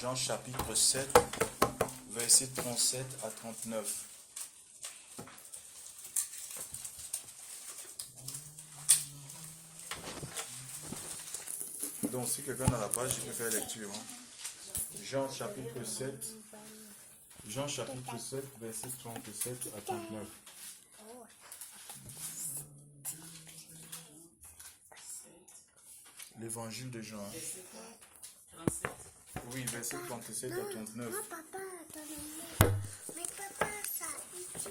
Jean chapitre 7, versets 37 à 39. Donc si quelqu'un n'a la page, il peut faire lecture. Jean chapitre 7, versets 37 à 39. L'évangile de Jean. Oui, verset 37 à 39. Non, papa, donne-moi. Mais papa, ça ici.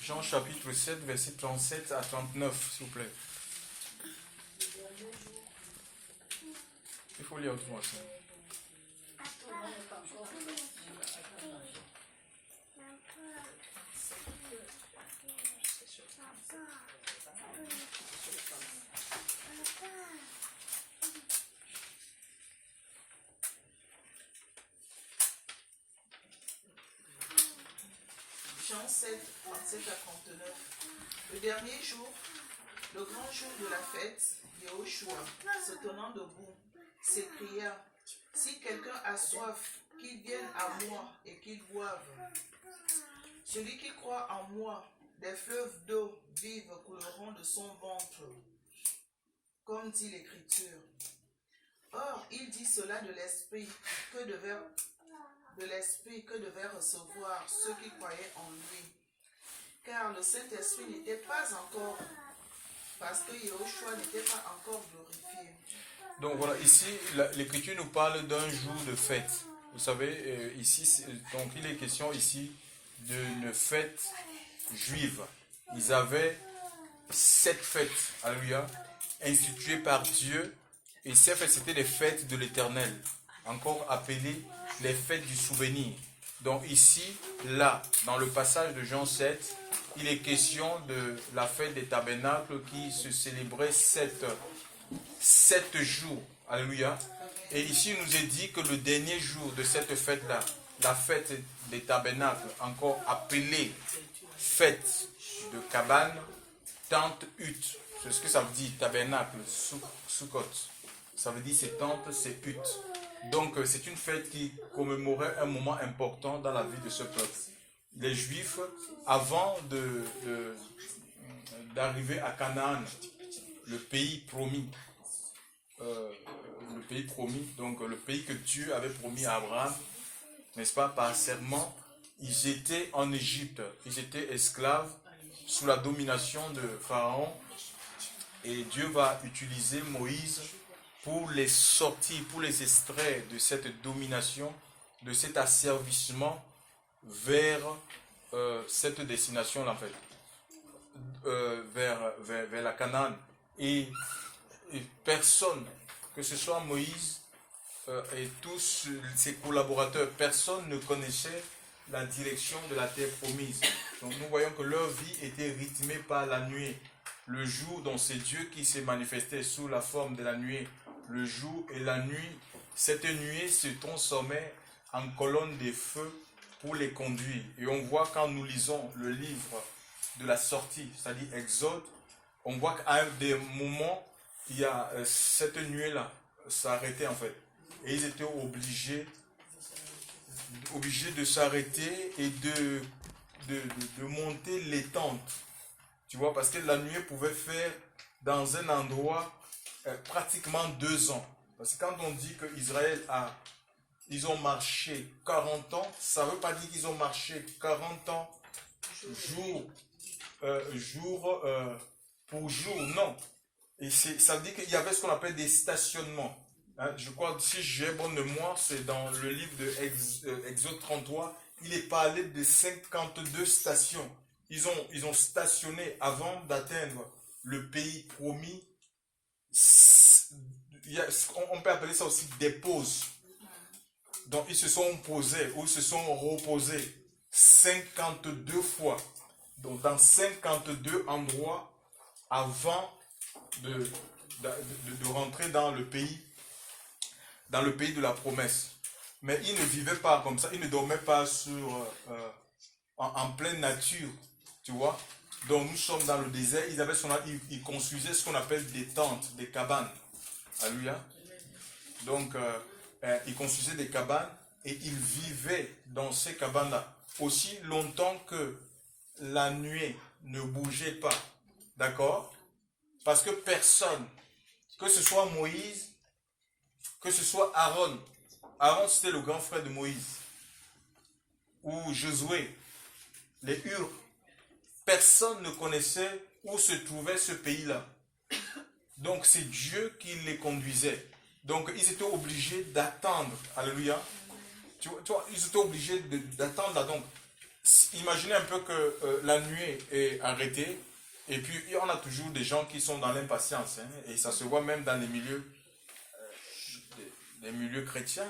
Jean chapitre 7, verset 37 à 39, s'il vous plaît. Il faut lire autrement ça. Jean 7, 37 à 39. Le dernier jour, le grand jour de la fête, Yahushua, se tenant debout, s'écria, « Si quelqu'un a soif, qu'il vienne à moi et qu'il boive. Celui qui croit en moi, des fleuves d'eau vive couleront de son ventre, comme dit l'Écriture. » Or, il dit cela de l'Esprit que devaient recevoir ceux qui croyaient en lui. Car le Saint-Esprit n'était pas encore, parce que Yahushua n'était pas encore glorifié. Donc voilà, ici, l'Écriture nous parle d'un jour de fête. Vous savez, ici, donc il est question ici d'une fête juive. Ils avaient 7 fêtes, alléluia, instituées par Dieu. Et ces fêtes, c'était les fêtes de l'Éternel, encore appelées les fêtes du souvenir. Donc ici, là, dans le passage de Jean 7, il est question de la fête des tabernacles qui se célébrait 7 jours. Alléluia. Et ici, il nous est dit que le dernier jour de cette fête-là, la fête des tabernacles, encore appelée fête de cabane, tente, hutte. C'est ce que ça veut dire, tabernacle, soukot. Ça veut dire ces tentes, ces huttes. Donc, c'est une fête qui commémorait un moment important dans la vie de ce peuple. Les Juifs, avant d'arriver à Canaan, le pays promis, donc le pays que Dieu avait promis à Abraham, n'est-ce pas, par serment, ils étaient en Égypte, ils étaient esclaves sous la domination de Pharaon, et Dieu va utiliser Moïse pour les sortir, pour les extraire de cette domination, de cet asservissement vers cette destination-là, en fait, vers la Canaan. Et personne, que ce soit Moïse et tous ses collaborateurs, personne ne connaissait la direction de la terre promise. Donc nous voyons que leur vie était rythmée par la nuée. Le jour, dont c'est Dieu qui s'est manifesté sous la forme de la nuée. Le jour et la nuit, cette nuée se transformait en colonne de feu pour les conduire. Et on voit quand nous lisons le livre de la sortie, c'est-à-dire Exode, on voit qu'à des moments, il y a cette nuée-là s'arrêtait en fait. Et ils étaient obligés de s'arrêter et de monter les tentes. Tu vois, parce que la nuée pouvait faire dans un endroit pratiquement 2 ans. Parce que quand on dit qu'Israël ils ont marché 40 ans, ça ne veut pas dire qu'ils ont marché 40 ans jour pour jour, non. Et ça veut dire qu'il y avait ce qu'on appelle des stationnements. Hein, je crois, si j'ai bonne mémoire, c'est dans le livre de Exode 33, il est parlé de 52 stations. Ils ont stationné avant d'atteindre le pays promis. On peut appeler ça aussi des pauses. Donc ils se sont posés ou ils se sont reposés 52 fois. Donc dans 52 endroits avant de rentrer dans le pays de la promesse. Mais ils ne vivaient pas comme ça, ils ne dormaient pas en pleine nature, tu vois. Donc nous sommes dans le désert, ils construisaient ce qu'on appelle des tentes, des cabanes. Alléluia. Donc ils construisaient des cabanes et ils vivaient dans ces cabanes-là aussi longtemps que la nuée ne bougeait pas. D'accord? Parce que personne, que ce soit Moïse, que ce soit Aaron, Aaron c'était le grand frère de Moïse, ou Josué, les Hurs, personne ne connaissait où se trouvait ce pays-là. Donc c'est Dieu qui les conduisait. Donc ils étaient obligés d'attendre. Alléluia. Tu vois, ils étaient obligés d'attendre là. Donc imaginez un peu que la nuée est arrêtée. Et puis on a toujours des gens qui sont dans l'impatience. Hein, et ça se voit même dans les milieux chrétiens.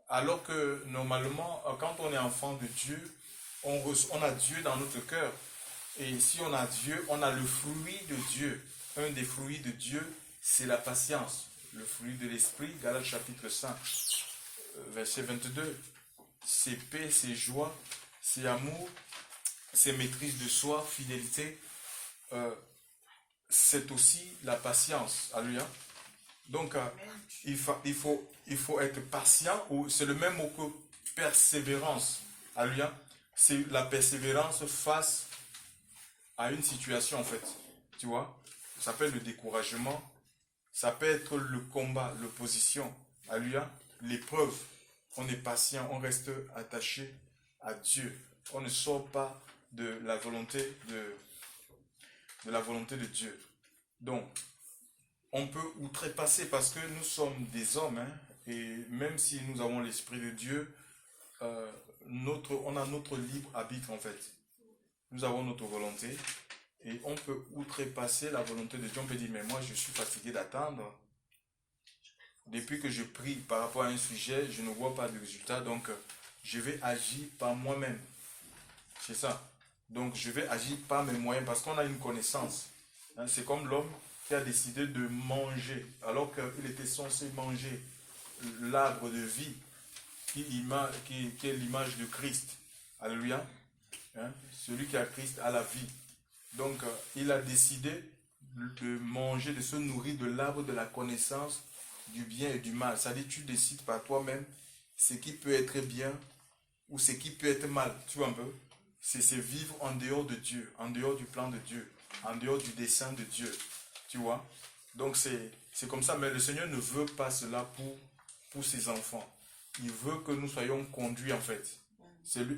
Alors que normalement, quand on est enfant de Dieu, on a Dieu dans notre cœur. Et si on a Dieu, on a le fruit de Dieu. Un des fruits de Dieu, c'est la patience. Le fruit de l'esprit, Galates chapitre 5, verset 22. C'est paix, c'est joie, c'est amour, c'est maîtrise de soi, fidélité. C'est aussi la patience. Alléluia. Donc, il faut être patient, ou c'est le même mot que persévérance. Alléluia. C'est la persévérance face à une situation, en fait. Tu vois, ça peut être le découragement, ça peut être le combat, l'opposition. Alléluia. L'épreuve. On est patient, on reste attaché à Dieu. On ne sort pas de la volonté de Dieu. Donc, on peut outrepasser parce que nous sommes des hommes, hein, et même si nous avons l'Esprit de Dieu, on a notre libre arbitre en fait. Nous avons notre volonté et on peut outrepasser la volonté de Dieu. On peut dire, mais moi je suis fatigué d'attendre. Depuis que je prie par rapport à un sujet, je ne vois pas de résultat, donc je vais agir par moi-même. C'est ça. Donc je vais agir par mes moyens parce qu'on a une connaissance. Hein, c'est comme l'homme qui a décidé de manger, alors qu'il était censé manger l'arbre de vie, qui est l'image de Christ. Alléluia. Hein? Celui qui a Christ a la vie. Donc, il a décidé de manger, de se nourrir de l'arbre de la connaissance du bien et du mal. C'est-à-dire, tu décides par toi-même ce qui peut être bien ou ce qui peut être mal. Tu vois un peu? C'est vivre en dehors de Dieu, en dehors du plan de Dieu, en dehors du dessein de Dieu. Tu vois? Donc c'est comme ça, mais le Seigneur ne veut pas cela pour ses enfants. Il veut que nous soyons conduits en fait.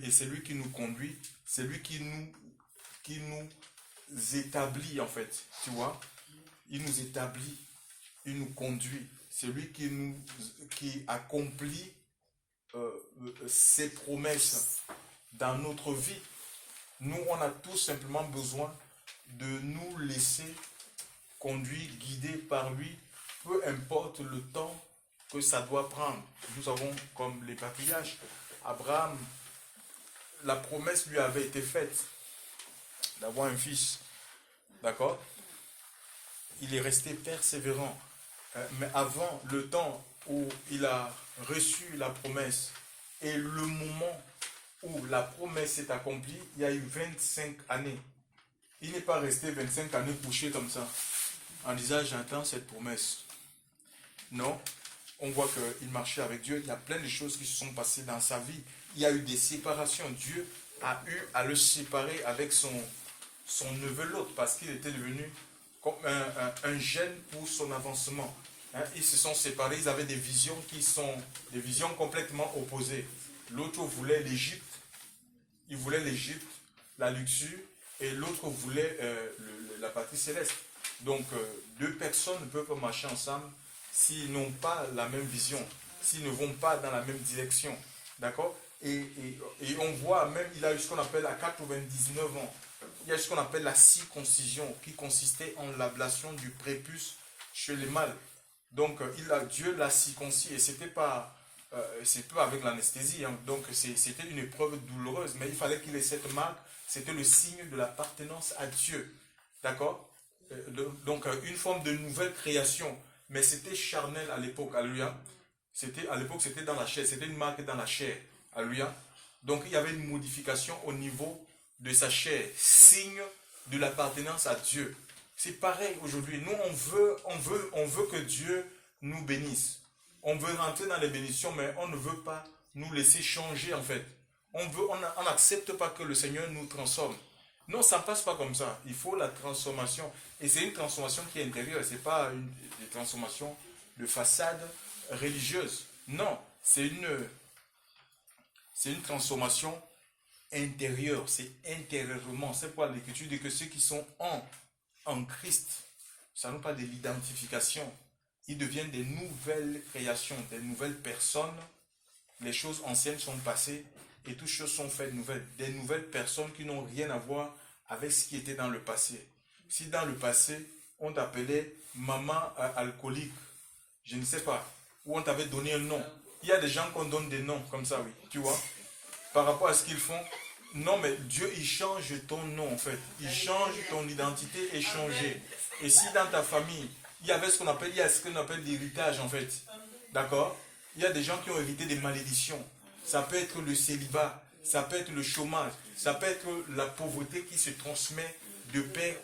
Et c'est lui qui nous conduit, c'est lui qui nous établit en fait. Tu vois? Il nous établit, il nous conduit. C'est lui qui accomplit ses promesses dans notre vie. Nous, on a tout simplement besoin de nous laisser conduire, guidé par lui, peu importe le temps que ça doit prendre. Nous avons comme les patriarches, Abraham, la promesse lui avait été faite d'avoir un fils. D'accord? Il est resté persévérant. Mais avant le temps où il a reçu la promesse et le moment où la promesse s'est accomplie, il y a eu 25 années. Il n'est pas resté 25 années couché comme ça, en disant j'attends cette promesse. Non, on voit qu'il marchait avec Dieu. Il y a plein de choses qui se sont passées dans sa vie. Il y a eu des séparations. Dieu a eu à le séparer avec son neveu Lot parce qu'il était devenu comme un gêne pour son avancement. Hein, ils se sont séparés, ils avaient des visions qui sont des visions complètement opposées. L'autre voulait l'Égypte, il voulait l'Égypte, la luxure, et l'autre voulait la patrie céleste. Donc, deux personnes ne peuvent pas marcher ensemble s'ils n'ont pas la même vision, s'ils ne vont pas dans la même direction. D'accord? Et on voit même, il a eu ce qu'on appelle à 99 ans, il y a ce qu'on appelle la circoncision, qui consistait en l'ablation du prépuce chez les mâles. Donc, Dieu l'a circoncis, et c'était pas... c'est peu avec l'anesthésie, hein. Donc c'était une épreuve douloureuse, mais il fallait qu'il ait cette marque, c'était le signe de l'appartenance à Dieu, d'accord? Donc une forme de nouvelle création, mais c'était charnel à l'époque, alléluia. À l'époque, c'était dans la chair, c'était une marque dans la chair. Alléluia. Donc, il y avait une modification au niveau de sa chair, signe de l'appartenance à Dieu. C'est pareil aujourd'hui. Nous, on veut que Dieu nous bénisse. On veut rentrer dans les bénédictions, mais on ne veut pas nous laisser changer, en fait. On n'accepte pas que le Seigneur nous transforme. Non, ça ne passe pas comme ça. Il faut la transformation. Et c'est une transformation qui est intérieure. Ce n'est pas une transformation de façade religieuse. Non, c'est une transformation intérieure. C'est intérieurement. C'est pourquoi l'Écriture dit que ceux qui sont en Christ, ça nous parle de l'identification. Ils deviennent des nouvelles créations, des nouvelles personnes. Les choses anciennes sont passées et toutes choses sont faites nouvelles. Des nouvelles personnes qui n'ont rien à voir avec ce qui était dans le passé. Si dans le passé, on t'appelait maman alcoolique, je ne sais pas, ou on t'avait donné un nom. Il y a des gens qu'on donne des noms comme ça, oui, tu vois, par rapport à ce qu'ils font. Non, mais Dieu, il change ton nom, en fait. Il change ton identité est changée. Et si dans ta famille, il y avait ce qu'on appelle l'héritage, en fait. D'accord? Il y a des gens qui ont hérité des malédictions. Ça peut être le célibat, ça peut être le chômage, ça peut être la pauvreté qui se transmet de père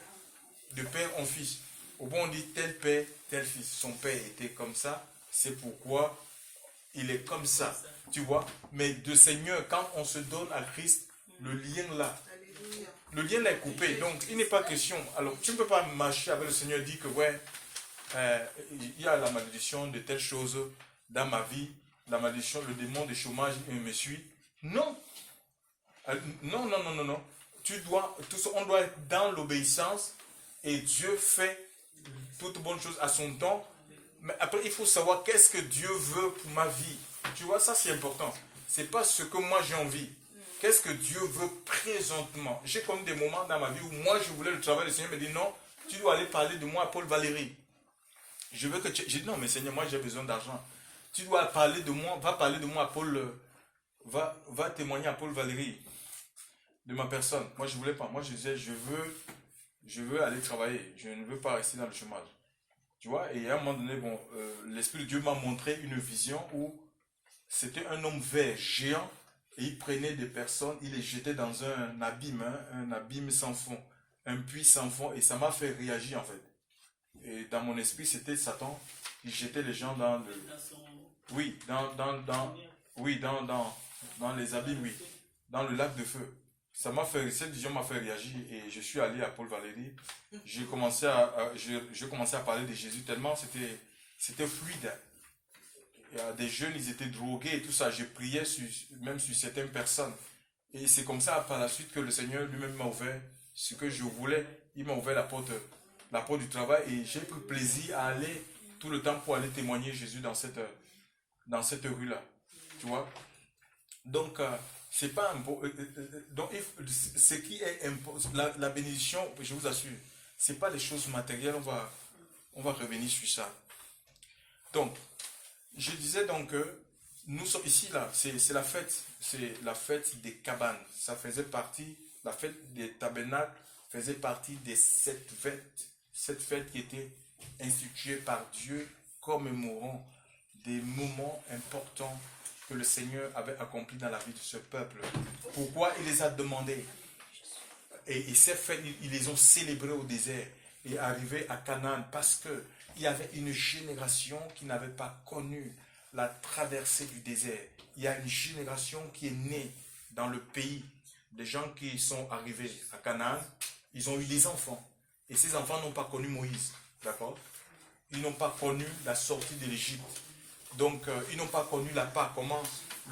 en fils. Au bon, on dit tel père, tel fils. Son père était comme ça, c'est pourquoi il est comme ça. Tu vois? Mais de Seigneur, quand on se donne à Christ, le lien là, le lien là est coupé. Donc, il n'est pas question. Alors, tu ne peux pas marcher avec le Seigneur et dire que, ouais, il y a la malédiction de telle chose dans ma vie, la malédiction, le démon de chômage me suit. Non. Non. On doit être dans l'obéissance et Dieu fait toute bonne chose à son temps. Mais après, il faut savoir qu'est-ce que Dieu veut pour ma vie. Tu vois, ça c'est important. C'est pas ce que moi j'ai envie. Qu'est-ce que Dieu veut présentement? J'ai comme des moments dans ma vie où moi je voulais le travail. Le Seigneur me dit non, tu dois aller parler de moi à Paul Valéry. Je veux que tu... J'ai dit non, mais Seigneur, moi j'ai besoin d'argent. Tu dois parler de moi, va parler de moi à Paul, va témoigner à Paul Valéry de ma personne. Moi je voulais pas. Moi je disais je veux aller travailler. Je ne veux pas rester dans le chômage. Tu vois, et à un moment donné, bon, l'Esprit de Dieu m'a montré une vision où c'était un homme vert, géant, et il prenait des personnes, il les jetait dans un abîme sans fond, un puits sans fond, et ça m'a fait réagir en fait. Et dans mon esprit, c'était Satan qui jetait les gens dans le... Oui, dans les abîmes, oui, dans le lac de feu. Cette vision m'a fait réagir et je suis allé à Paul Valéry. J'ai commencé à parler de Jésus tellement c'était fluide. Il y a des jeunes, ils étaient drogués et tout ça. Je priais même sur certaines personnes. Et c'est comme ça, par la suite, que le Seigneur lui-même m'a ouvert ce que je voulais. Il m'a ouvert la porte du travail et j'ai pris plaisir à aller tout le temps pour aller témoigner Jésus dans cette rue-là. Tu vois? Donc, c'est pas donc ce qui est la bénédiction, je vous assure, c'est pas les choses matérielles. On va revenir sur ça. Donc, je disais donc que nous sommes ici là, c'est la fête des cabanes. Ça faisait partie, la fête des tabernacles faisait partie des 7 fêtes. Cette fête qui était instituée par Dieu, commémorant des moments importants que le Seigneur avait accompli dans la vie de ce peuple. Pourquoi il les a demandés? Et ces fêtes, ils les ont célébrées au désert et arrivés à Canaan parce qu'il y avait une génération qui n'avait pas connu la traversée du désert. Il y a une génération qui est née dans le pays. Des gens qui sont arrivés à Canaan, ils ont eu des enfants. Et ces enfants n'ont pas connu Moïse. D'accord? Ils n'ont pas connu la sortie de l'Égypte. Donc, ils n'ont pas connu la Pâque. Comment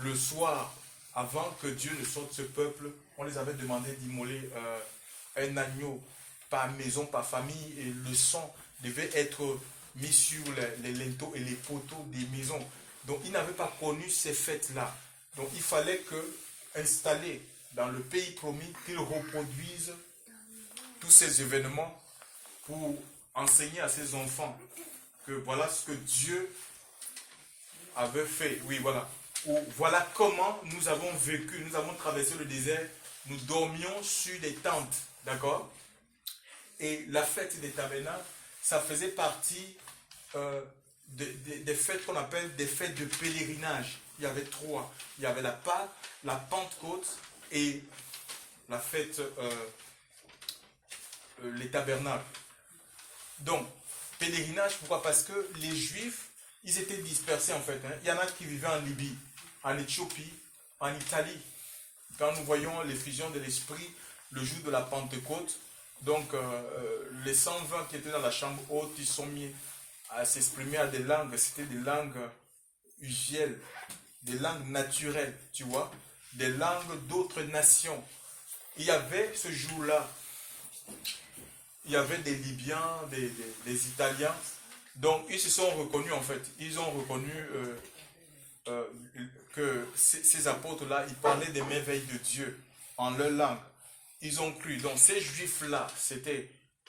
le soir, avant que Dieu ne sorte ce peuple, on les avait demandé d'immoler un agneau par maison, par famille, et le sang devait être mis sur les linteaux et les poteaux des maisons. Donc, ils n'avaient pas connu ces fêtes-là. Donc, il fallait installés dans le pays promis, qu'ils reproduisent tous ces événements pour enseigner à ces enfants que voilà ce que Dieu avait fait. Oui, voilà. Ou voilà comment nous avons vécu, nous avons traversé le désert, nous dormions sur des tentes, d'accord? Et la fête des tabernacles, ça faisait partie des fêtes qu'on appelle des fêtes de pèlerinage. Il y avait trois. Il y avait la Pâque, la Pentecôte et la fête, les tabernacles. Donc, pèlerinage, pourquoi? Parce que les Juifs, ils étaient dispersés en fait. Il y en a qui vivaient en Libye, en Éthiopie, en Italie. Quand nous voyons l'effusion de l'Esprit le jour de la Pentecôte, donc les 120 qui étaient dans la chambre haute, ils sont mis à s'exprimer à des langues. C'était des langues usuelles, des langues naturelles, tu vois, des langues d'autres nations. Il y avait ce jour-là, il y avait des Libyens, des Italiens. Donc, ils se sont reconnus, en fait. Ils ont reconnu que ces apôtres-là, ils parlaient des merveilles de Dieu en leur langue. Ils ont cru. Donc, ces Juifs-là,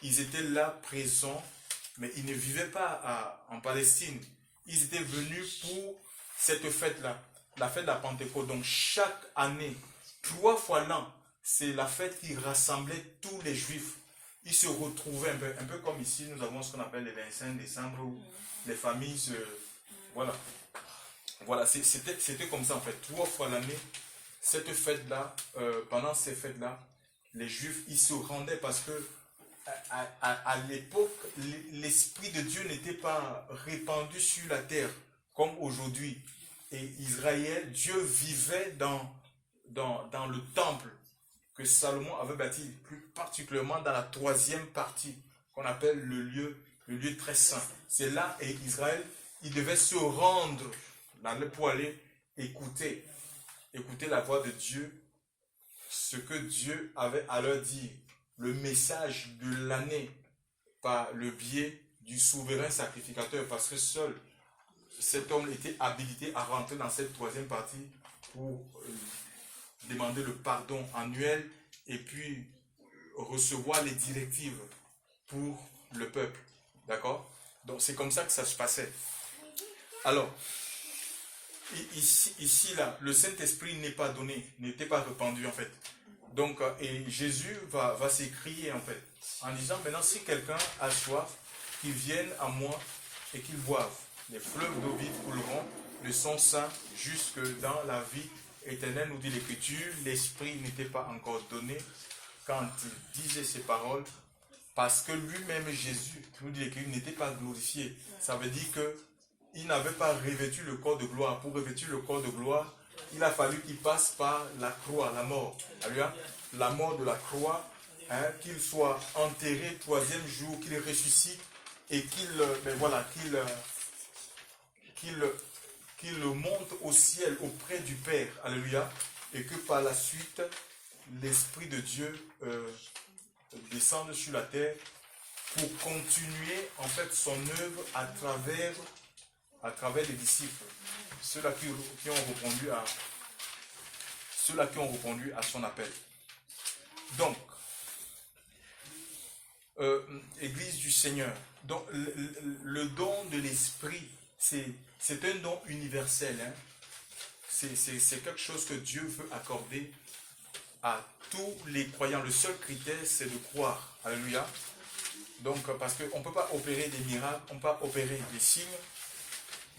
ils étaient là, présents, mais ils ne vivaient pas en Palestine. Ils étaient venus pour cette fête-là, la fête de la Pentecôte. Donc, chaque année, 3 fois l'an, c'est la fête qui rassemblait tous les Juifs. Ils se retrouvaient un peu comme ici, nous avons ce qu'on appelle le 25 décembre, où les familles se... Voilà. Voilà, c'était comme ça en fait. 3 fois l'année, cette fête-là, pendant ces fêtes-là, les Juifs, ils se rendaient parce que à l'époque, l'Esprit de Dieu n'était pas répandu sur la terre comme aujourd'hui. Et Israël, Dieu vivait dans le temple que Salomon avait bâti, plus particulièrement dans la 3e partie, qu'on appelle le lieu très saint. C'est là, et Israël, il devait se rendre pour aller écouter la voix de Dieu, ce que Dieu avait à leur dire, le message de l'année, par le biais du souverain sacrificateur, parce que seul cet homme était habilité à rentrer dans cette 3e partie pour demander le pardon annuel et puis recevoir les directives pour le peuple. D'accord? Donc c'est comme ça que ça se passait. Alors, ici là, le Saint-Esprit n'est pas donné, n'était pas répandu en fait. Donc, et Jésus va s'écrier en fait, en disant maintenant si quelqu'un a soif, qu'il vienne à moi et qu'il boive. Les fleuves d'eau vive couleront de son sein jusque dans la vie éternelle, nous dit l'Écriture. L'Esprit n'était pas encore donné quand il disait ces paroles, parce que lui-même Jésus, nous dit l'Écriture, n'était pas glorifié. Ça veut dire que il n'avait pas revêtu le corps de gloire. Pour revêtir le corps de gloire, il a fallu qu'il passe par la croix, la mort. Alléluia. La mort de la croix, qu'il soit enterré 3e jour, qu'il ressuscite et qu'il monte au ciel auprès du Père. Alléluia. Et que par la suite, l'Esprit de Dieu descende sur la terre pour continuer en fait son œuvre à travers les disciples, ceux-là qui ont répondu à son appel. Donc, Église du Seigneur, donc, le don de l'Esprit, c'est un don universel. C'est quelque chose que Dieu veut accorder à tous les croyants. Le seul critère, c'est de croire. Alléluia. Donc, parce qu'on ne peut pas opérer des miracles, on ne peut pas opérer des signes,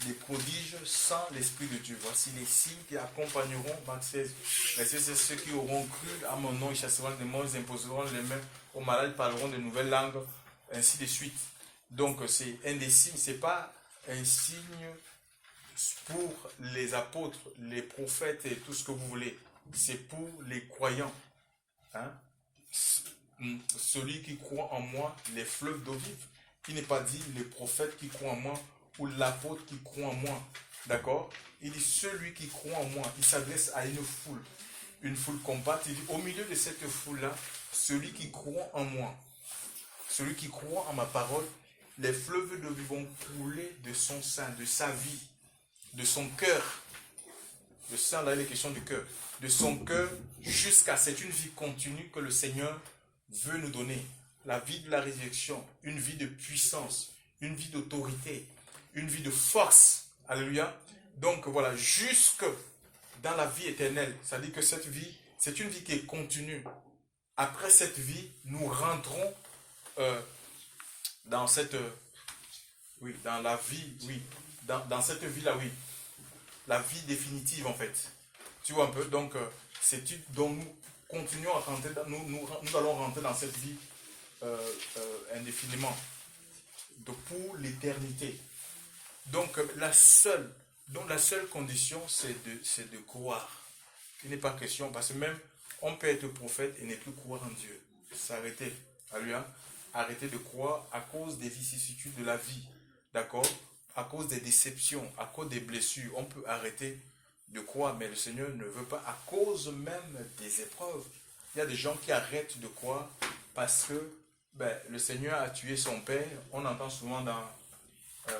des prodiges sans l'Esprit de Dieu. Voici les signes qui accompagneront, Marc 16, verset 16, ceux qui auront cru à mon nom, ils chasseront les démons, ils imposeront les mains aux malades, ils parleront de nouvelles langues, ainsi de suite. Donc c'est un des signes, ce n'est pas un signe pour les apôtres, les prophètes et tout ce que vous voulez. C'est pour les croyants. Celui qui croit en moi, les fleuves d'eau vive. Il n'est pas dit les prophètes qui croient en moi ou l'apôtre qui croit en moi. D'accord? Il dit celui qui croit en moi. Il s'adresse à une foule compacte. Il dit au milieu de cette foule-là, celui qui croit en moi, celui qui croit en ma parole, les fleuves d'eau vive vont couler de son sein, de sa vie, de son cœur. Le sein, là, il est question du cœur. De son cœur jusqu'à... C'est une vie continue que le Seigneur veut nous donner. La vie de la résurrection, une vie de puissance, une vie d'autorité, une vie de force. Alléluia. Donc voilà, jusque dans la vie éternelle. C'est-à-dire que cette vie, c'est une vie qui est continue. Après cette vie, nous rentrons dans cette Oui, dans la vie, oui. Dans cette vie-là, oui. La vie définitive, en fait. Tu vois un peu? Donc, c'est donc nous continuons à rentrer, nous allons rentrer dans cette vie indéfiniment. Donc, pour l'éternité. Donc, la seule condition, c'est de croire. Il n'est pas question, parce que même, on peut être prophète et ne plus croire en Dieu. S'arrêter. Alléluia. Arrêter de croire à cause des vicissitudes de la vie. D'accord? À cause des déceptions, à cause des blessures. On peut arrêter de croire, mais le Seigneur ne veut pas, à cause même des épreuves. Il y a des gens qui arrêtent de croire parce que le Seigneur a tué son père. On entend souvent dans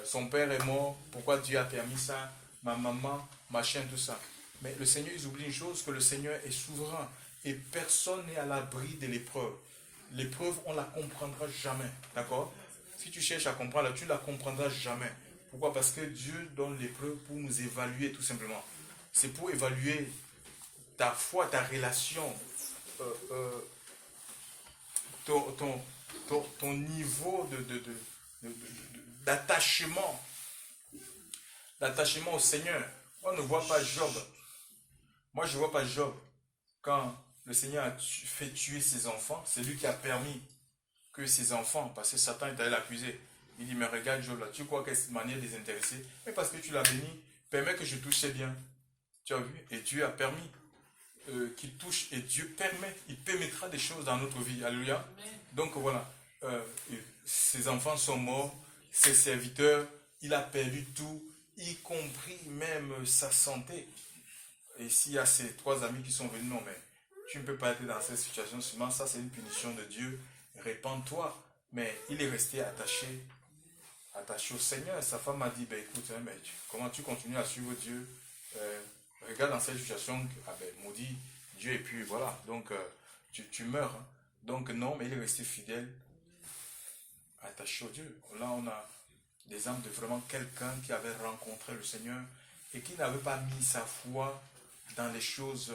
son père est mort, pourquoi Dieu a permis ça, ma maman, machin, tout ça. Mais le Seigneur, ils oublient une chose, que le Seigneur est souverain et personne n'est à l'abri de l'épreuve. L'épreuve, on ne la comprendra jamais, d'accord? Si tu cherches à comprendre, tu ne la comprendras jamais. Pourquoi? Parce que Dieu donne l'épreuve pour nous évaluer, tout simplement. C'est pour évaluer ta foi, ta relation, ton niveau d'attachement au Seigneur. On ne voit pas Job. Moi, je ne vois pas Job. Quand le Seigneur a fait tuer ses enfants, c'est lui qui a permis que ses enfants, parce que Satan est allé l'accuser. Il dit, mais regarde Job là, tu crois qu'elle est une manière désintéressée? Mais parce que tu l'as béni, permets que je touche ses biens. Tu as vu? Et Dieu a permis qu'il touche, et Dieu permet, il permettra des choses dans notre vie. Alléluia. Donc voilà, ses enfants sont morts, ses serviteurs, il a perdu tout, y compris même sa santé. Et s'il y a ces 3 amis qui sont venus, non mais tu ne peux pas être dans cette situation, seulement ça c'est une punition de Dieu, répands-toi. Mais il est resté attaché au Seigneur. Sa femme a dit, écoute, mais comment tu continues à suivre Dieu? Regarde dans cette situation, maudit Dieu, et puis voilà, donc tu meurs. Hein. Donc non, mais il est resté fidèle, attaché au Dieu. Là, on a des exemples de vraiment quelqu'un qui avait rencontré le Seigneur et qui n'avait pas mis sa foi dans les choses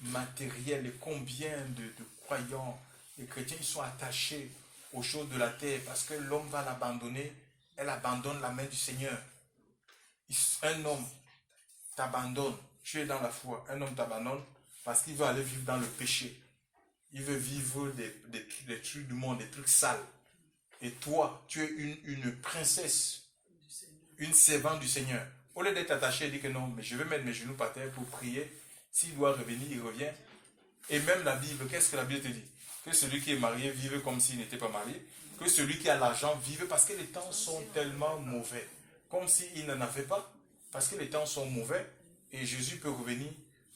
matérielles. Et combien de croyants, les chrétiens, ils sont attachés aux choses de la terre parce que l'homme va l'abandonner, elle abandonne la main du Seigneur. Un homme t'abandonne, tu es dans la foi, un homme t'abandonne parce qu'il veut aller vivre dans le péché. Il veut vivre des trucs du monde, des trucs sales. Et toi, tu es une princesse, une servante du Seigneur. Au lieu d'être attaché, il dit que non, mais je vais mettre mes genoux par terre pour prier. S'il doit revenir, il revient. Et même la Bible, qu'est-ce que la Bible te dit? Que celui qui est marié vive comme s'il n'était pas marié. Que celui qui a l'argent vive, parce que les temps sont tellement mauvais. Comme s'il n'en avait pas. Parce que les temps sont mauvais. Et Jésus peut revenir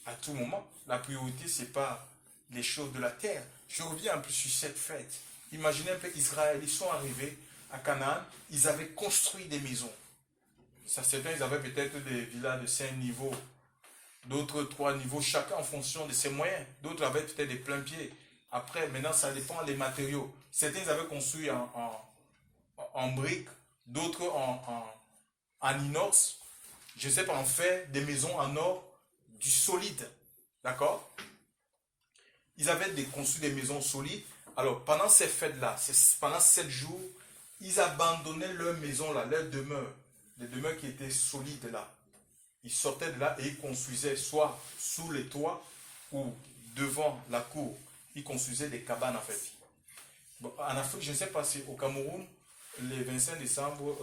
à tout moment. La priorité, ce n'est pas les choses de la terre. Je reviens un peu sur cette fête. Imaginez un peu Israël, ils sont arrivés à Canaan, ils avaient construit des maisons. Certains, ils avaient peut-être des villas de 5 niveaux, d'autres 3 niveaux, chacun en fonction de ses moyens. D'autres avaient peut-être des pleins pieds. Après, maintenant, ça dépend des matériaux. Certains, ils avaient construit en briques, d'autres en inox. Je sais pas, en fer, des maisons en or, du solide. D'accord? Ils avaient construit des maisons solides. Alors, pendant ces fêtes-là, pendant 7 jours, ils abandonnaient leur maison là, leur demeure, les demeures qui étaient solides là. Ils sortaient de là et ils construisaient soit sous les toits ou devant la cour. Ils construisaient des cabanes en fait. Bon, en Afrique, je ne sais pas si au Cameroun, les 25 décembre,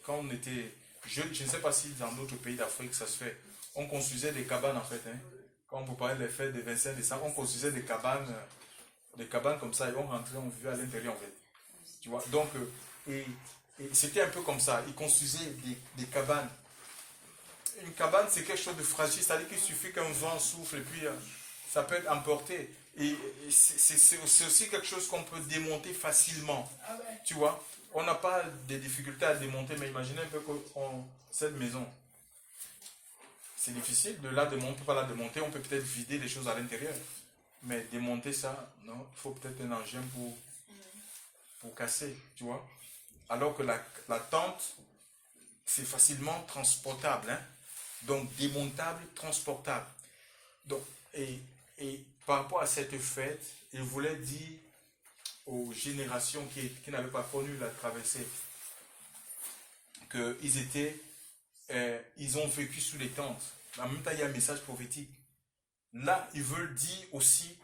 quand on était jeune, je ne sais pas si dans d'autres pays d'Afrique ça se fait. On construisait des cabanes en fait. Hein. Quand on préparait les fêtes des 25 décembre, on construisait des cabanes comme ça et on rentrait, on vivait à l'intérieur en fait. Tu vois, donc, et c'était un peu comme ça. Ils construisaient des cabanes. Une cabane, c'est quelque chose de fragile, c'est-à-dire qu'il suffit qu'un vent souffle et puis ça peut être emporté. Et c'est aussi quelque chose qu'on peut démonter facilement. Tu vois, on n'a pas de difficultés à démonter, mais imaginez un peu cette maison. C'est difficile de la démonter, on ne peut pas la démonter, on peut peut-être vider les choses à l'intérieur. Mais démonter ça, non, il faut peut-être un engin pour casser, tu vois. Alors que la tente, c'est facilement transportable, hein. Donc démontable, transportable. Donc, et par rapport à cette fête, il voulait dire aux générations qui n'avaient pas connu la traversée, qu'ils étaient, ils ont vécu sous les tentes. En même temps, il y a un message prophétique. Là, ils veulent dire aussi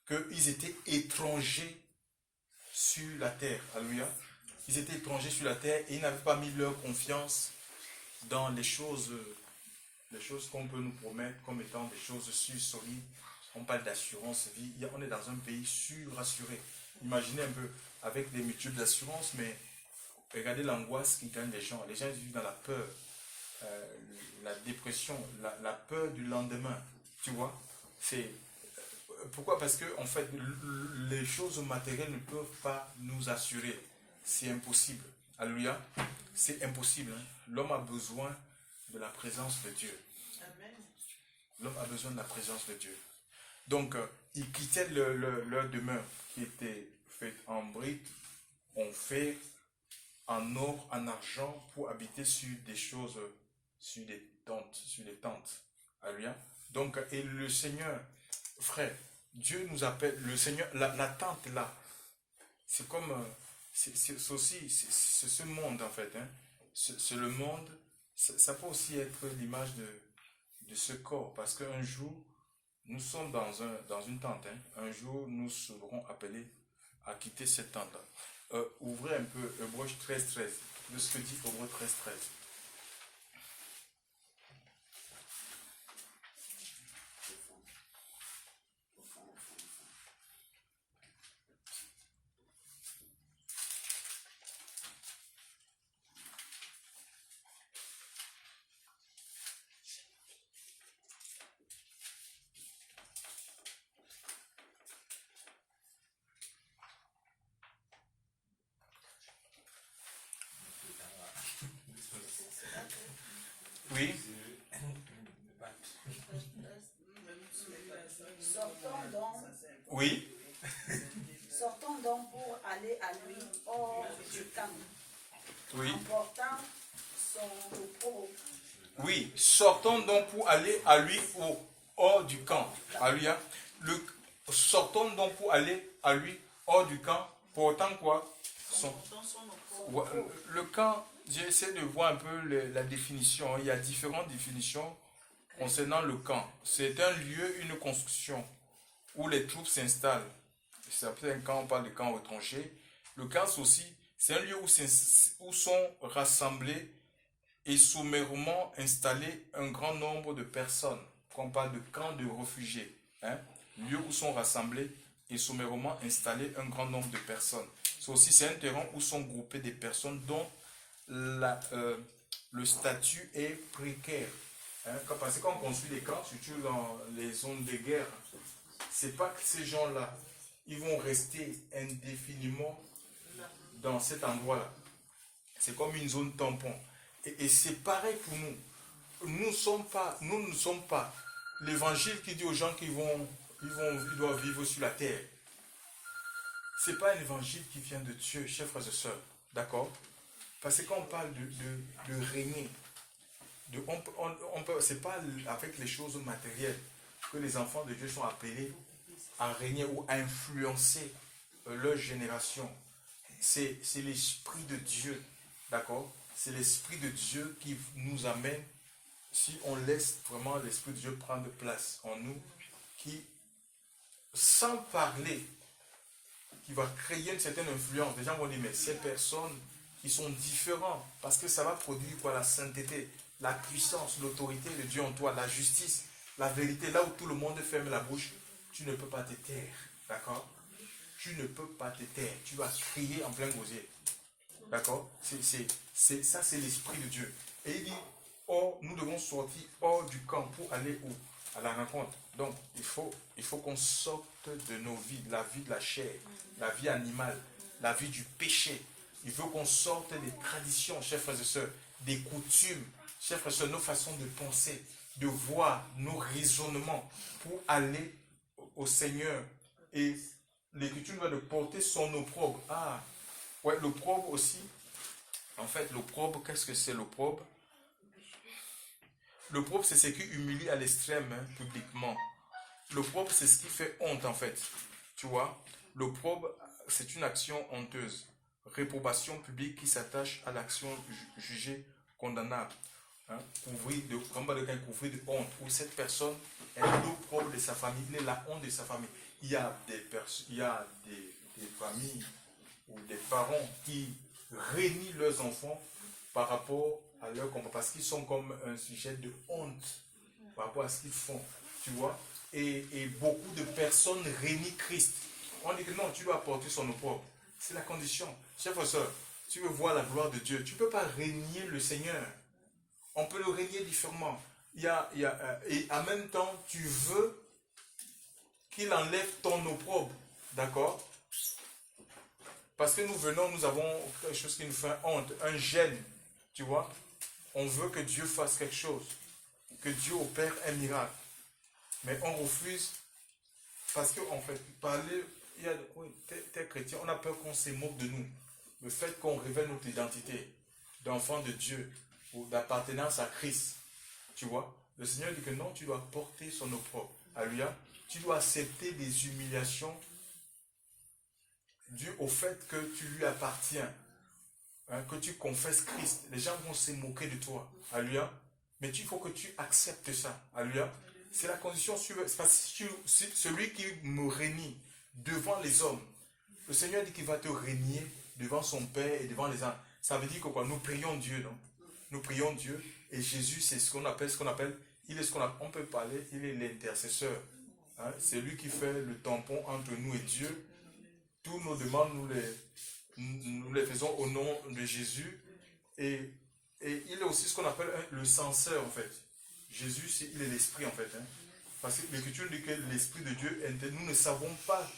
qu'ils étaient étrangers sur la terre. Alléluia. Ils étaient étrangers sur la terre et ils n'avaient pas mis leur confiance dans les choses qu'on peut nous promettre comme étant des choses sûres, solides. On parle d'assurance vie. On est dans un pays surassuré. Imaginez un peu avec des mutuelles d'assurance, mais regardez l'angoisse qui gagne les gens. Les gens vivent dans la peur, la dépression, la peur du lendemain. Tu vois, c'est pourquoi? Parce que en fait, les choses matérielles ne peuvent pas nous assurer. C'est impossible. Alléluia. C'est impossible. Hein? L'homme a besoin de la présence de Dieu. Amen. L'homme a besoin de la présence de Dieu. Donc, ils quittaient leur demeure qui était faite en briques, en fer, en or, en argent, pour habiter sur des choses, sur des tentes. Alléluia. Donc, et le Seigneur, frère, Dieu nous appelle, le Seigneur, la tente là, c'est comme, c'est aussi, c'est ce monde en fait, hein. C'est le monde, ça peut aussi être l'image de ce corps, parce qu'un jour, nous sommes dans une tente, hein. Un jour, nous serons appelés à quitter cette tente. Ouvrez un peu Hébreux 13:13, de ce que dit Hébreux 13:13. Oui. Oui. Sortons donc pour aller à lui hors du camp. Oui. En portant son repos. Oui, sortons donc pour aller à lui hors du camp. Alléluia. Sortons donc pour aller à lui hors du camp, portant quoi? Le camp, j'essaie de voir un peu la définition. Il y a différentes définitions concernant le camp. C'est un lieu, une construction où les troupes s'installent. C'est un camp, on parle de camp retranché. Le camp aussi, c'est un lieu où sont rassemblés et sommairement installés un grand nombre de personnes. Quand on parle de camp de réfugiés, hein, lieu où sont rassemblés et sommairement installés un grand nombre de personnes. C'est un terrain où sont groupées des personnes dont le statut est précaire. Hein, parce que quand on construit des camps, surtout dans les zones de guerre, c'est pas que ces gens-là, ils vont rester indéfiniment dans cet endroit-là. C'est comme une zone tampon. Et c'est pareil pour nous. Nous ne sommes pas l'évangile qui dit aux gens qu'ils doivent vivre sur la terre. Ce n'est pas un évangile qui vient de Dieu, chers frères et sœurs. D'accord? Parce que quand on parle de régner, ce n'est pas avec les choses matérielles que les enfants de Dieu sont appelés à régner ou à influencer leur génération. C'est l'Esprit de Dieu. D'accord? C'est l'Esprit de Dieu qui nous amène, si on laisse vraiment l'Esprit de Dieu prendre place en nous, qui, sans parler, qui va créer une certaine influence. Les gens vont dire, mais ces personnes qui sont différentes, parce que ça va produire quoi? La sainteté, la puissance, l'autorité de Dieu en toi, la justice, la vérité. Là où tout le monde ferme la bouche, tu ne peux pas te taire. D'accord? Tu ne peux pas te taire. Tu vas crier en plein gosier. D'accord? Ça, c'est l'Esprit de Dieu. Et il dit, nous devons sortir hors du camp pour aller où? À la rencontre. Donc, il faut qu'on sorte de nos vies, de la vie de la chair, la vie animale, la vie du péché. Il faut qu'on sorte des traditions, chers frères et sœurs, des coutumes, chers frères et sœurs, nos façons de penser, de voir, nos raisonnements, pour aller au Seigneur. Et l'Écriture nous va de porter son opprobre. Ah, ouais, l'opprobre aussi. En fait, l'opprobre, qu'est-ce que c'est l'opprobre? L'opprobre, c'est ce qui humilie à l'extrême, hein, publiquement. L'opprobre, c'est ce qui fait honte, en fait. Tu vois? L'opprobre, c'est une action honteuse. réprobation publique qui s'attache à l'action jugée condamnable. Hein, couvrir de honte, où cette personne est l'opprobre de sa famille, il est la honte de sa famille. Il y a des familles ou des parents qui réunissent leurs enfants par rapport à leur comportement, parce qu'ils sont comme un sujet de honte par rapport à ce qu'ils font, tu vois. Et beaucoup de personnes réunissent Christ. On dit que non, tu dois porter son opprobre. C'est la condition. Chers frères et sœurs, tu veux voir la gloire de Dieu, tu ne peux pas régner le Seigneur. On peut le régner différemment. Et en même temps, tu veux qu'il enlève ton opprobre. D'accord? Parce que nous avons quelque chose qui nous fait honte, un gêne. Tu vois? On veut que Dieu fasse quelque chose. Que Dieu opère un miracle. Mais on refuse. Parce qu'en fait, parler, t'es chrétien, on a peur qu'on se moque de nous. Le fait qu'on révèle notre identité d'enfant de Dieu ou d'appartenance à Christ. Tu vois? Le Seigneur dit que non, tu dois porter son opprobre. Alléluia. Tu dois accepter des humiliations dues au fait que tu lui appartiens. Hein, que tu confesses Christ. Les gens vont se moquer de toi. Alléluia. Mais il faut que tu acceptes ça. Alléluia. C'est la condition suivante. Parce que celui qui me réunit devant les hommes, le Seigneur dit qu'il va te régner devant son Père et devant les anges. Ça veut dire que quoi? Nous prions Dieu, non? Nous prions Dieu et Jésus, c'est ce qu'on appelle, il est ce qu'on appelle, on peut parler, il est l'intercesseur. Hein? C'est lui qui fait le tampon entre nous et Dieu. Tous nos demandes, nous les faisons au nom de Jésus. Et il est aussi ce qu'on appelle le censeur, en fait. Jésus, il est l'esprit, en fait. Hein? Parce que l'Écriture dit que l'Esprit de Dieu, nous ne savons pas.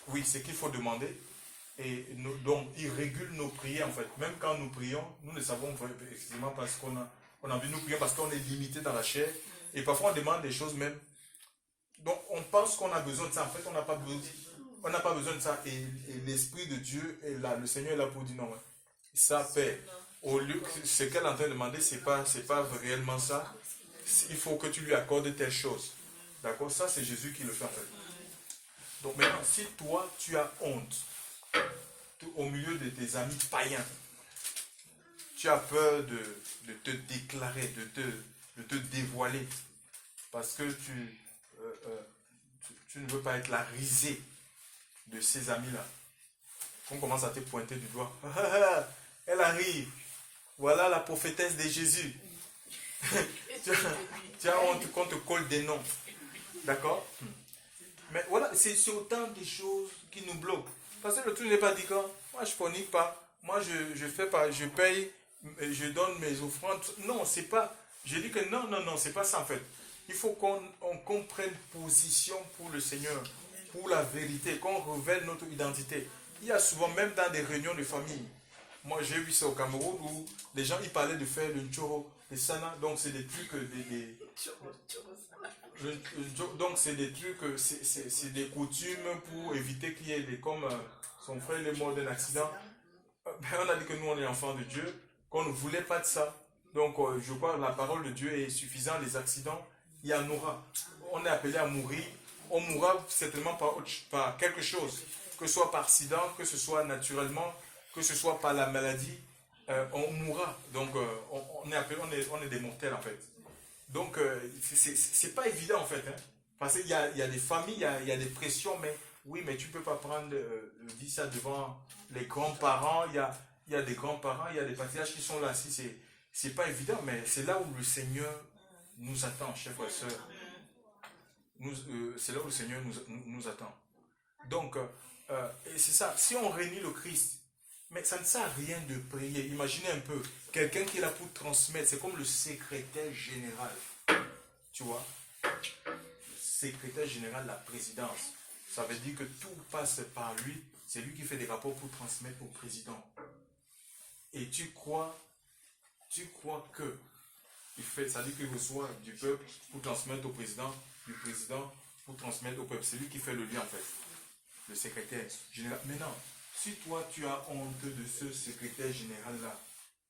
Oui, c'est qu'il faut demander. Et donc, il régule nos prières, en fait. Même quand nous prions, nous ne savons effectivement parce qu'on a envie de nous prier, parce qu'on est limité dans la chair. Et parfois, on demande des choses même. Donc, on pense qu'on a besoin de ça. En fait, on n'a pas besoin de ça. Et l'Esprit de Dieu est là. Le Seigneur est là pour dire non. Ça paie. Au lieu que ce qu'elle est en train de demander, c'est pas réellement ça. Il faut que tu lui accordes telle chose. D'accord? Ça, c'est Jésus qui le fait, en fait. Donc, maintenant, si toi, tu as honte, au milieu de tes amis païens, tu as peur de te déclarer, de te dévoiler, parce que tu ne veux pas être la risée de ces amis-là. On commence à te pointer du doigt. Elle arrive. Voilà la prophétesse de Jésus. tu as honte qu'on te colle des noms. D'accord? Mais voilà, c'est autant de choses qui nous bloquent. Parce que le truc n'est pas dit quand moi je ne fornique pas, moi je fais pas, je paye, je donne mes offrandes. Non, c'est pas. Je dis que non, c'est pas ça en fait. Il faut qu'on prenne position pour le Seigneur, pour la vérité, qu'on révèle notre identité. Il y a souvent, même dans des réunions de famille, moi j'ai vu ça au Cameroun où les gens ils parlaient de faire le choro, le sana, donc c'est des trucs, donc c'est des trucs, c'est des coutumes pour éviter qu'il y ait comme son frère est mort d'un accident. On a dit que nous on est enfants de Dieu, qu'on ne voulait pas de ça. Donc je crois que la parole de Dieu est suffisante, les accidents, il y en aura. On est appelé à mourir, on mourra certainement par quelque chose, que ce soit par accident, que ce soit naturellement, que ce soit par la maladie, on mourra. Donc on est appelé, on est des mortels en fait. Donc, c'est pas évident en fait. Hein, parce qu'il y a des familles, il y a des pressions, mais oui, mais tu peux pas dire ça devant les grands-parents. Il y a des grands-parents, il y a des patriarches qui sont là. Si c'est pas évident, mais c'est là où le Seigneur nous attend, chers frères et sœurs. C'est là où le Seigneur nous attend. Donc, et c'est ça. Si on réunit le Christ, mais ça ne sert à rien de prier. Imaginez un peu, quelqu'un qui est là pour transmettre, c'est comme le secrétaire général. Tu vois? Le secrétaire général de la présidence. Ça veut dire que tout passe par lui. C'est lui qui fait des rapports pour transmettre au président. Et tu crois que ça dit qu'il reçoit du peuple pour transmettre au président, du président pour transmettre au peuple. C'est lui qui fait le lien en fait. Le secrétaire général. Maintenant, si toi tu as honte de ce secrétaire général-là,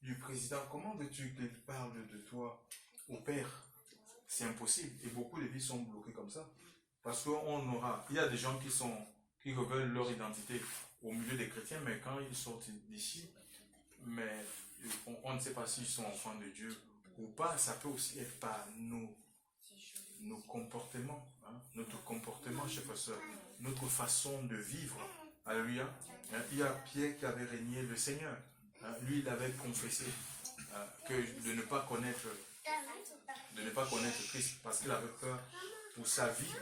du président, comment veux-tu qu'il parle de toi au Père? C'est impossible. Et beaucoup de vies sont bloquées comme ça. Parce qu'il y a des gens qui révèlent leur identité au milieu des chrétiens, mais quand ils sortent d'ici, mais on ne sait pas s'ils sont enfants de Dieu ou pas. Ça peut aussi être par nos comportements, hein, notre comportement, chers frères et sœurs, notre façon de vivre. Alléluia. Il y a Pierre qui avait régné le Seigneur. Lui, il avait confessé que de ne pas connaître Christ parce qu'il avait peur pour sa vie.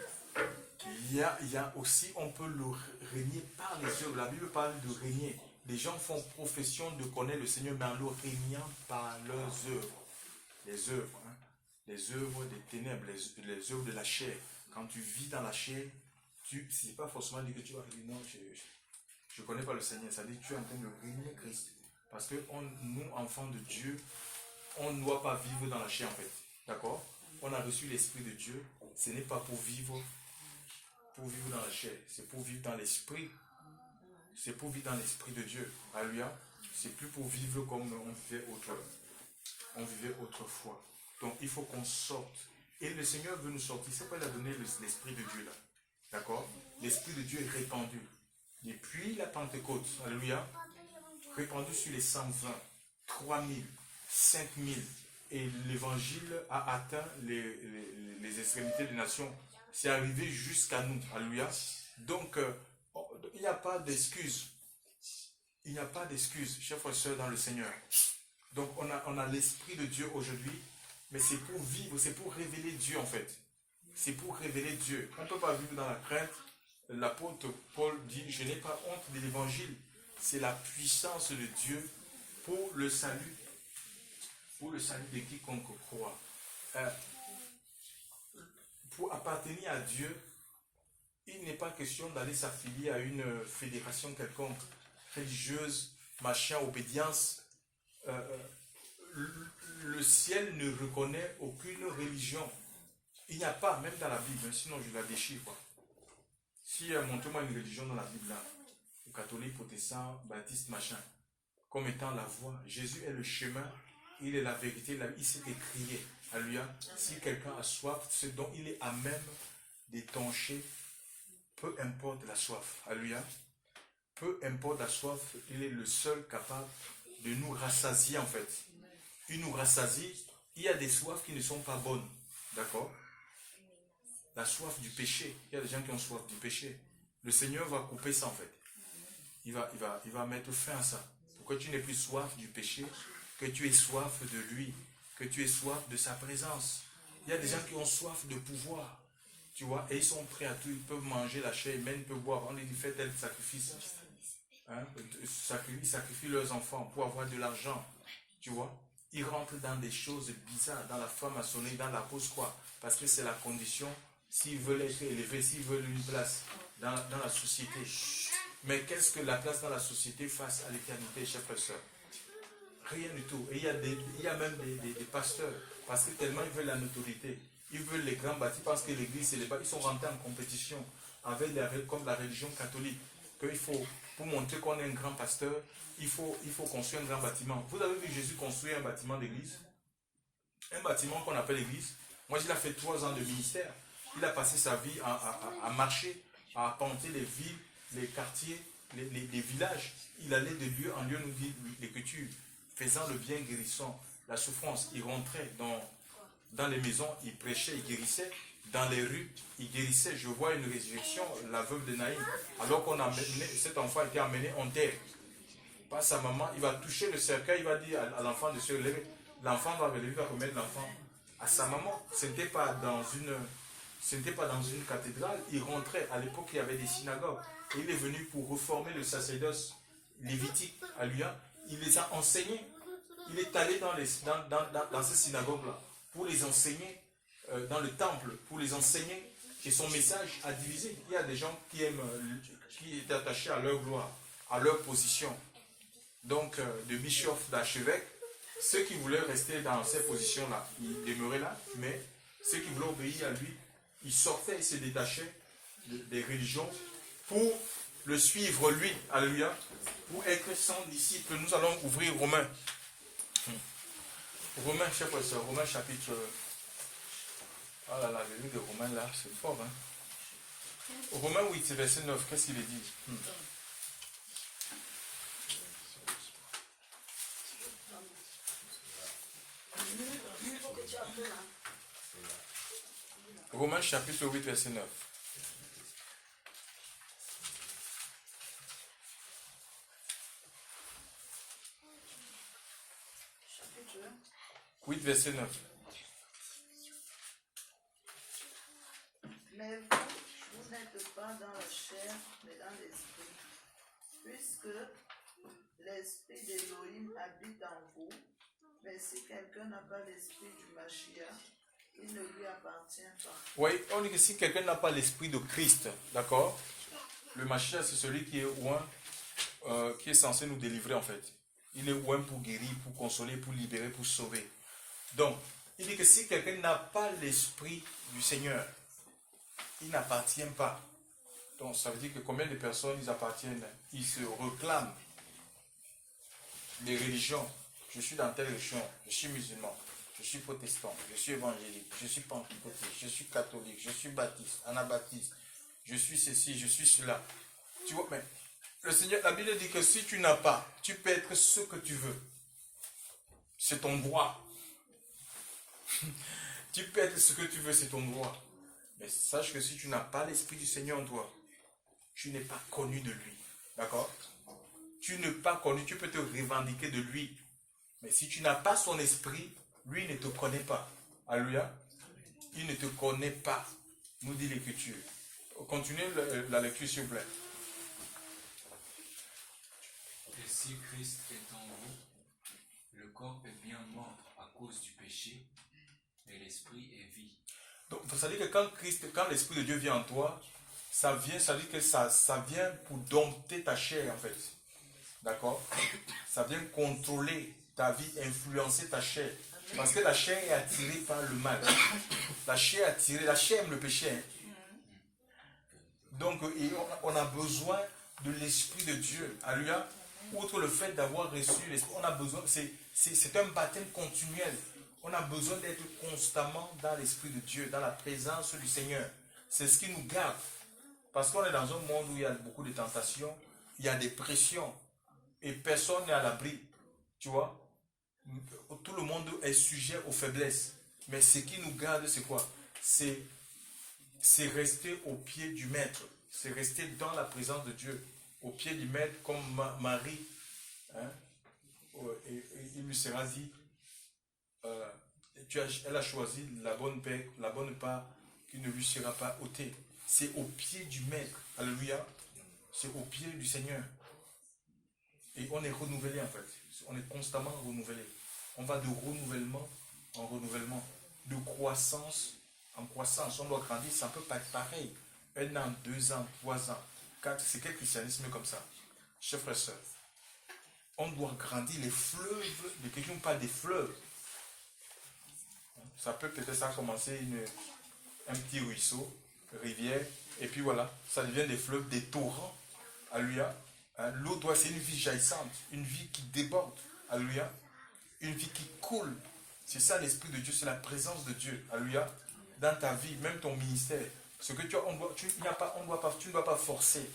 Il y a aussi, on peut le régner par les œuvres. La Bible parle de régner. Les gens font profession de connaître le Seigneur, mais en le régnant par leurs œuvres. Les œuvres, hein. Les œuvres des ténèbres, les œuvres de la chair. Quand tu vis dans la chair, ce n'est pas forcément dit que tu vas dire non, je ne connais pas le Seigneur. Ça dit que tu es en train de régner Christ. Parce que nous, enfants de Dieu, on ne doit pas vivre dans la chair en fait. D'accord? On a reçu l'Esprit de Dieu. Ce n'est pas pour vivre dans la chair. C'est pour vivre dans l'Esprit. C'est pour vivre dans l'Esprit de Dieu. Alléluia. C'est plus pour vivre comme on vivait autrefois. Donc il faut qu'on sorte. Et le Seigneur veut nous sortir. C'est pourquoi il a donné l'Esprit de Dieu là. D'accord? L'Esprit de Dieu est répandu. Depuis la Pentecôte. Alléluia. Répandu sur les 120, 3000, 5000. Et l'évangile a atteint les extrémités des nations. C'est arrivé jusqu'à nous. Alléluia. Donc, il n'y a pas d'excuse. Il n'y a pas d'excuse, chers frères et sœurs, dans le Seigneur. Donc, on a l'Esprit de Dieu aujourd'hui, mais c'est pour vivre, c'est pour révéler Dieu en fait. C'est pour révéler Dieu. On ne peut pas vivre dans la crainte. L'apôtre Paul dit, je n'ai pas honte de l'évangile. C'est la puissance de Dieu pour le salut de quiconque croit. Pour appartenir à Dieu, il n'est pas question d'aller s'affilier à une fédération quelconque, religieuse, machin, obédience. Le ciel ne reconnaît aucune religion. Il n'y a pas, même dans la Bible, sinon je la déchire. Si montre-moi une religion dans la Bible, là, catholique, protestant, baptiste, machin, comme étant la voie. Jésus est le chemin, il est la vérité, il s'est écrié. Alléluia. Si quelqu'un a soif, ce dont il est à même d'étancher, peu importe la soif. Alléluia. Peu importe la soif, il est le seul capable de nous rassasier en fait. Il nous rassasie. Il y a des soifs qui ne sont pas bonnes. D'accord? La soif du péché. Il y a des gens qui ont soif du péché. Le Seigneur va couper ça en fait. Il va mettre fin à ça. Pour que tu n'aies plus soif du péché, que tu aies soif de lui, que tu aies soif de sa présence. Il y a des gens qui ont soif de pouvoir, tu vois, et ils sont prêts à tout. Ils peuvent manger la chair, même ils peuvent boire. On les dit, faites tel sacrifice. Hein? Ils sacrifient leurs enfants pour avoir de l'argent, tu vois. Ils rentrent dans des choses bizarres, dans la franc-maçonnerie, dans la cause quoi. Parce que c'est la condition, s'ils veulent être élevés, s'ils veulent une place dans la société. Mais qu'est-ce que la place dans la société face à l'éternité, chers frères et sœurs? Rien du tout. Et il y a même des pasteurs, parce que tellement ils veulent la notoriété, ils veulent les grands bâtis, parce que l'église, c'est les bâtis, ils sont rentrés en compétition avec comme la religion catholique, qu'il faut, pour montrer qu'on est un grand pasteur, il faut construire un grand bâtiment. Vous avez vu Jésus construire un bâtiment d'église? Un bâtiment qu'on appelle l'église. Moi, il a fait 3 ans de ministère. Il a passé sa vie à marcher, à apporter les villes, les quartiers, les villages. Il allait de lieu en lieu, nous dit l'Écriture, faisant le bien, guérissant la souffrance. Il rentrait dans les maisons, il prêchait, il guérissait. Dans les rues, il guérissait. Je vois une résurrection, la veuve de Naïm. Alors qu'on a amené, cet enfant a été amené en terre par sa maman. Il va toucher le cercueil, il va dire à l'enfant de se lever. L'enfant va lever, il va remettre l'enfant à sa maman. Ce n'était pas dans une cathédrale. Il rentrait. À l'époque, il y avait des synagogues. Et il est venu pour reformer le sacerdoce lévitique à lui. Il les a enseignés. Il est allé dans ces synagogues-là pour les enseigner, dans le temple, pour les enseigner. Et son message a divisé. Il y a des gens qui étaient attachés à leur gloire, à leur position. Donc, de bishop, d'archevêque, ceux qui voulaient rester dans ces positions-là, ils demeuraient là, mais ceux qui voulaient obéir à lui, ils sortaient, ils se détachaient des religions pour le suivre lui, alléluia, pour être son disciple. Nous allons ouvrir Romains. Romains, chers frères et sœurs, Romains chapitre... Oh là là, le livre de Romains là, c'est fort, hein. Romains 8, verset 9, qu'est-ce qu'il est dit? Il faut que tu appelles. Hein. Romains chapitre 8, verset 9. Chapitre 8, verset 9. Mais vous n'êtes pas dans la chair, mais dans l'esprit. Puisque l'esprit d'Élohim habite en vous, mais si quelqu'un n'a pas l'esprit du Mashiach, il ne lui appartient pas. Oui, on dit que si quelqu'un n'a pas l'esprit de Christ, d'accord, le Mashiach, c'est celui qui est oint, qui est censé nous délivrer en fait. Il est oint pour guérir, pour consoler, pour libérer, pour sauver. Donc, il dit que si quelqu'un n'a pas l'esprit du Seigneur, il n'appartient pas. Donc, ça veut dire que combien de personnes ils appartiennent, ils se réclament des religions. Je suis dans telle religion, je suis musulman, je suis protestant, je suis évangélique, je suis pentecôtiste, je suis catholique, je suis baptiste, anabaptiste, je suis ceci, je suis cela. Tu vois, mais le Seigneur, la Bible dit que si tu n'as pas, tu peux être ce que tu veux. C'est ton droit. Tu peux être ce que tu veux, c'est ton droit. Mais sache que si tu n'as pas l'esprit du Seigneur en toi, tu n'es pas connu de lui. D'accord? Tu n'es pas connu, tu peux te revendiquer de lui. Mais si tu n'as pas son esprit, lui ne te connaît pas. Alléluia. Il ne te connaît pas, nous dit l'Écriture. Continuez la lecture, s'il vous plaît. Et si Christ est en vous, le corps est bien mort à cause du péché, et l'esprit est vie. Donc, ça veut dire que quand l'Esprit de Dieu vient en toi, ça veut dire que ça vient pour dompter ta chair, en fait. D'accord? Ça vient contrôler ta vie, influencer ta chair. Parce que la chair est attirée par le mal. La chair est attirée, la chair aime le péché. Hein? Donc, on a besoin de l'Esprit de Dieu. Alléluia. Outre le fait d'avoir reçu l'Esprit, on a besoin, c'est un baptême continuel. On a besoin d'être constamment dans l'Esprit de Dieu, dans la présence du Seigneur. C'est ce qui nous garde. Parce qu'on est dans un monde où il y a beaucoup de tentations, il y a des pressions, et personne n'est à l'abri. Tu vois? Tout le monde est sujet aux faiblesses. Mais ce qui nous garde, c'est quoi? C'est rester au pied du Maître. C'est rester dans la présence de Dieu. Au pied du Maître, comme Marie. Hein? Et il lui sera dit, elle a choisi la bonne part qui ne lui sera pas ôtée. C'est au pied du Maître. Alléluia. C'est au pied du Seigneur. Et on est renouvelé en fait. On est constamment renouvelé. On va de renouvellement en renouvellement. De croissance en croissance. On doit grandir. Ça ne peut pas être pareil. 1 an, 2 ans, 3 ans, 4. C'est quel christianisme comme ça? Chers frères et sœurs. On doit grandir. Les fleuves, les questions pas des fleuves. Ça peut peut-être ça commencer un petit ruisseau, rivière, et puis voilà, ça devient des fleuves, des torrents. Alléluia. Hein, l'eau doit, c'est une vie jaillissante, une vie qui déborde. Alléluia. Une vie qui coule. C'est ça l'Esprit de Dieu, c'est la présence de Dieu. Alléluia. Dans ta vie, même ton ministère. Ce que tu as, tu ne dois pas forcer.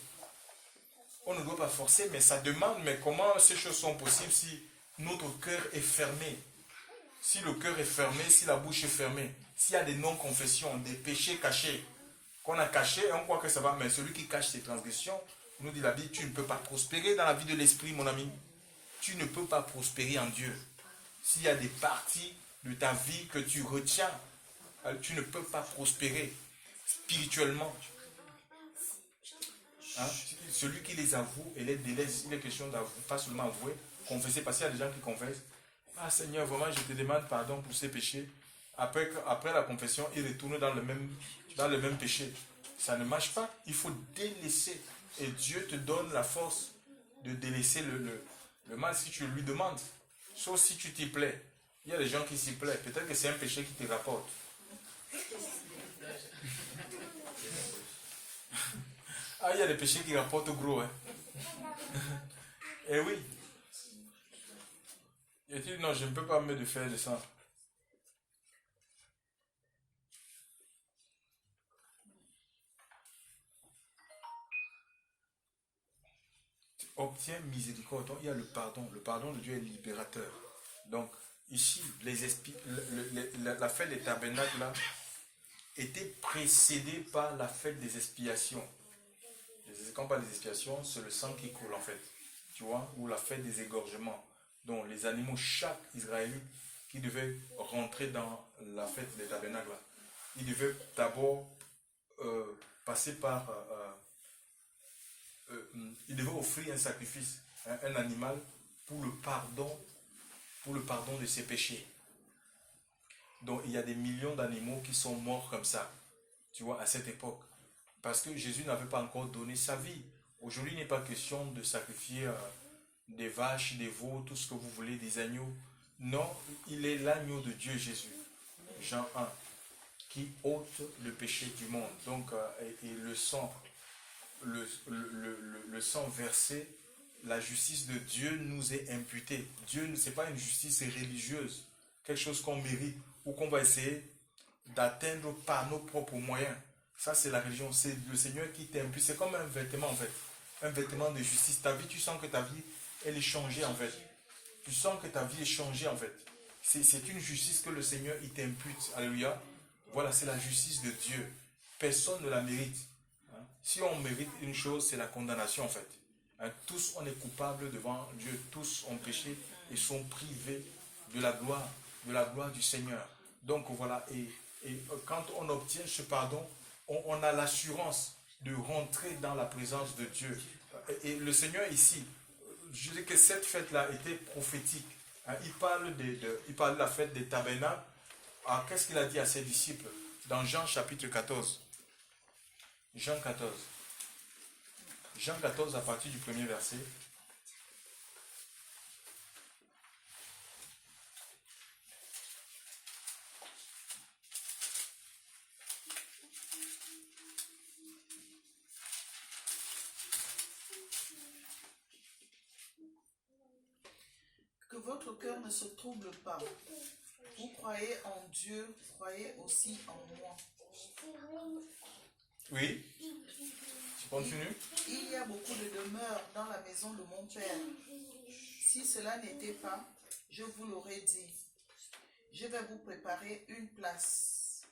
On ne doit pas forcer, mais ça demande, mais comment ces choses sont possibles si notre cœur est fermé? Si le cœur est fermé, si la bouche est fermée, s'il y a des non-confessions, des péchés cachés, qu'on a cachés, on croit que ça va, mais celui qui cache ses transgressions, nous dit la Bible, tu ne peux pas prospérer dans la vie de l'esprit, mon ami. Tu ne peux pas prospérer en Dieu. S'il y a des parties de ta vie que tu retiens, tu ne peux pas prospérer spirituellement. Hein? Celui qui les avoue et les délaisse, il est question d'avouer, pas seulement avouer, confesser, parce qu'il y a des gens qui confessent. Ah Seigneur, vraiment, je te demande pardon pour ces péchés. Après la confession, il retourne dans le même péché. Ça ne marche pas. Il faut délaisser. Et Dieu te donne la force de délaisser le mal si tu lui demandes. Sauf si tu t'y plais. Il y a des gens qui s'y plaisent. Peut-être que c'est un péché qui te rapporte. Ah, il y a des péchés qui rapportent gros. Hein. Eh oui. Il dit non, je ne peux pas me faire de ça. Tu obtiens miséricorde. Donc, il y a le pardon. Le pardon de Dieu est libérateur. Donc, ici, la fête des tabernacles là, était précédée par la fête des expiations. Quand on parle des expiations, c'est le sang qui coule en fait. Tu vois, ou la fête des égorgements. Donc les animaux, chaque Israélite qui devait rentrer dans la fête des tabernacles là, il devait d'abord passer par... il devait offrir un sacrifice, un animal, pour le pardon de ses péchés. Donc il y a des millions d'animaux qui sont morts comme ça, tu vois, à cette époque. Parce que Jésus n'avait pas encore donné sa vie. Aujourd'hui, il n'est pas question de sacrifier des vaches, des veaux, tout ce que vous voulez, des agneaux. Non, il est l'agneau de Dieu, Jésus. Jean 1, qui ôte le péché du monde. Donc, et le sang, le sang versé, la justice de Dieu nous est imputée. Dieu, ce n'est pas une justice religieuse, quelque chose qu'on mérite ou qu'on va essayer d'atteindre par nos propres moyens. Ça, c'est la religion. C'est le Seigneur qui t'impute. C'est comme un vêtement, en fait. Un vêtement de justice. Ta vie, tu sens que ta vie, elle est changée, en fait. Tu sens que ta vie est changée, en fait. C'est une justice que le Seigneur, il t'impute. Alléluia. Voilà, c'est la justice de Dieu. Personne ne la mérite. Hein? Si on mérite une chose, c'est la condamnation, en fait. Hein? Tous, on est coupables devant Dieu. Tous ont péché et sont privés de la gloire du Seigneur. Donc, voilà. Et quand on obtient ce pardon, on a l'assurance de rentrer dans la présence de Dieu. Et le Seigneur ici, je dis que cette fête-là était prophétique. Hein, il parle de la fête des tabernacles. Alors, qu'est-ce qu'il a dit à ses disciples dans Jean chapitre 14? Jean 14. Jean 14 à partir du premier verset. Que votre cœur ne se trouble pas. Vous croyez en Dieu, croyez aussi en moi. Oui. Tu continues? Il y a beaucoup de demeures dans la maison de mon Père. Si cela n'était pas, je vous l'aurais dit. Je vais vous préparer une place.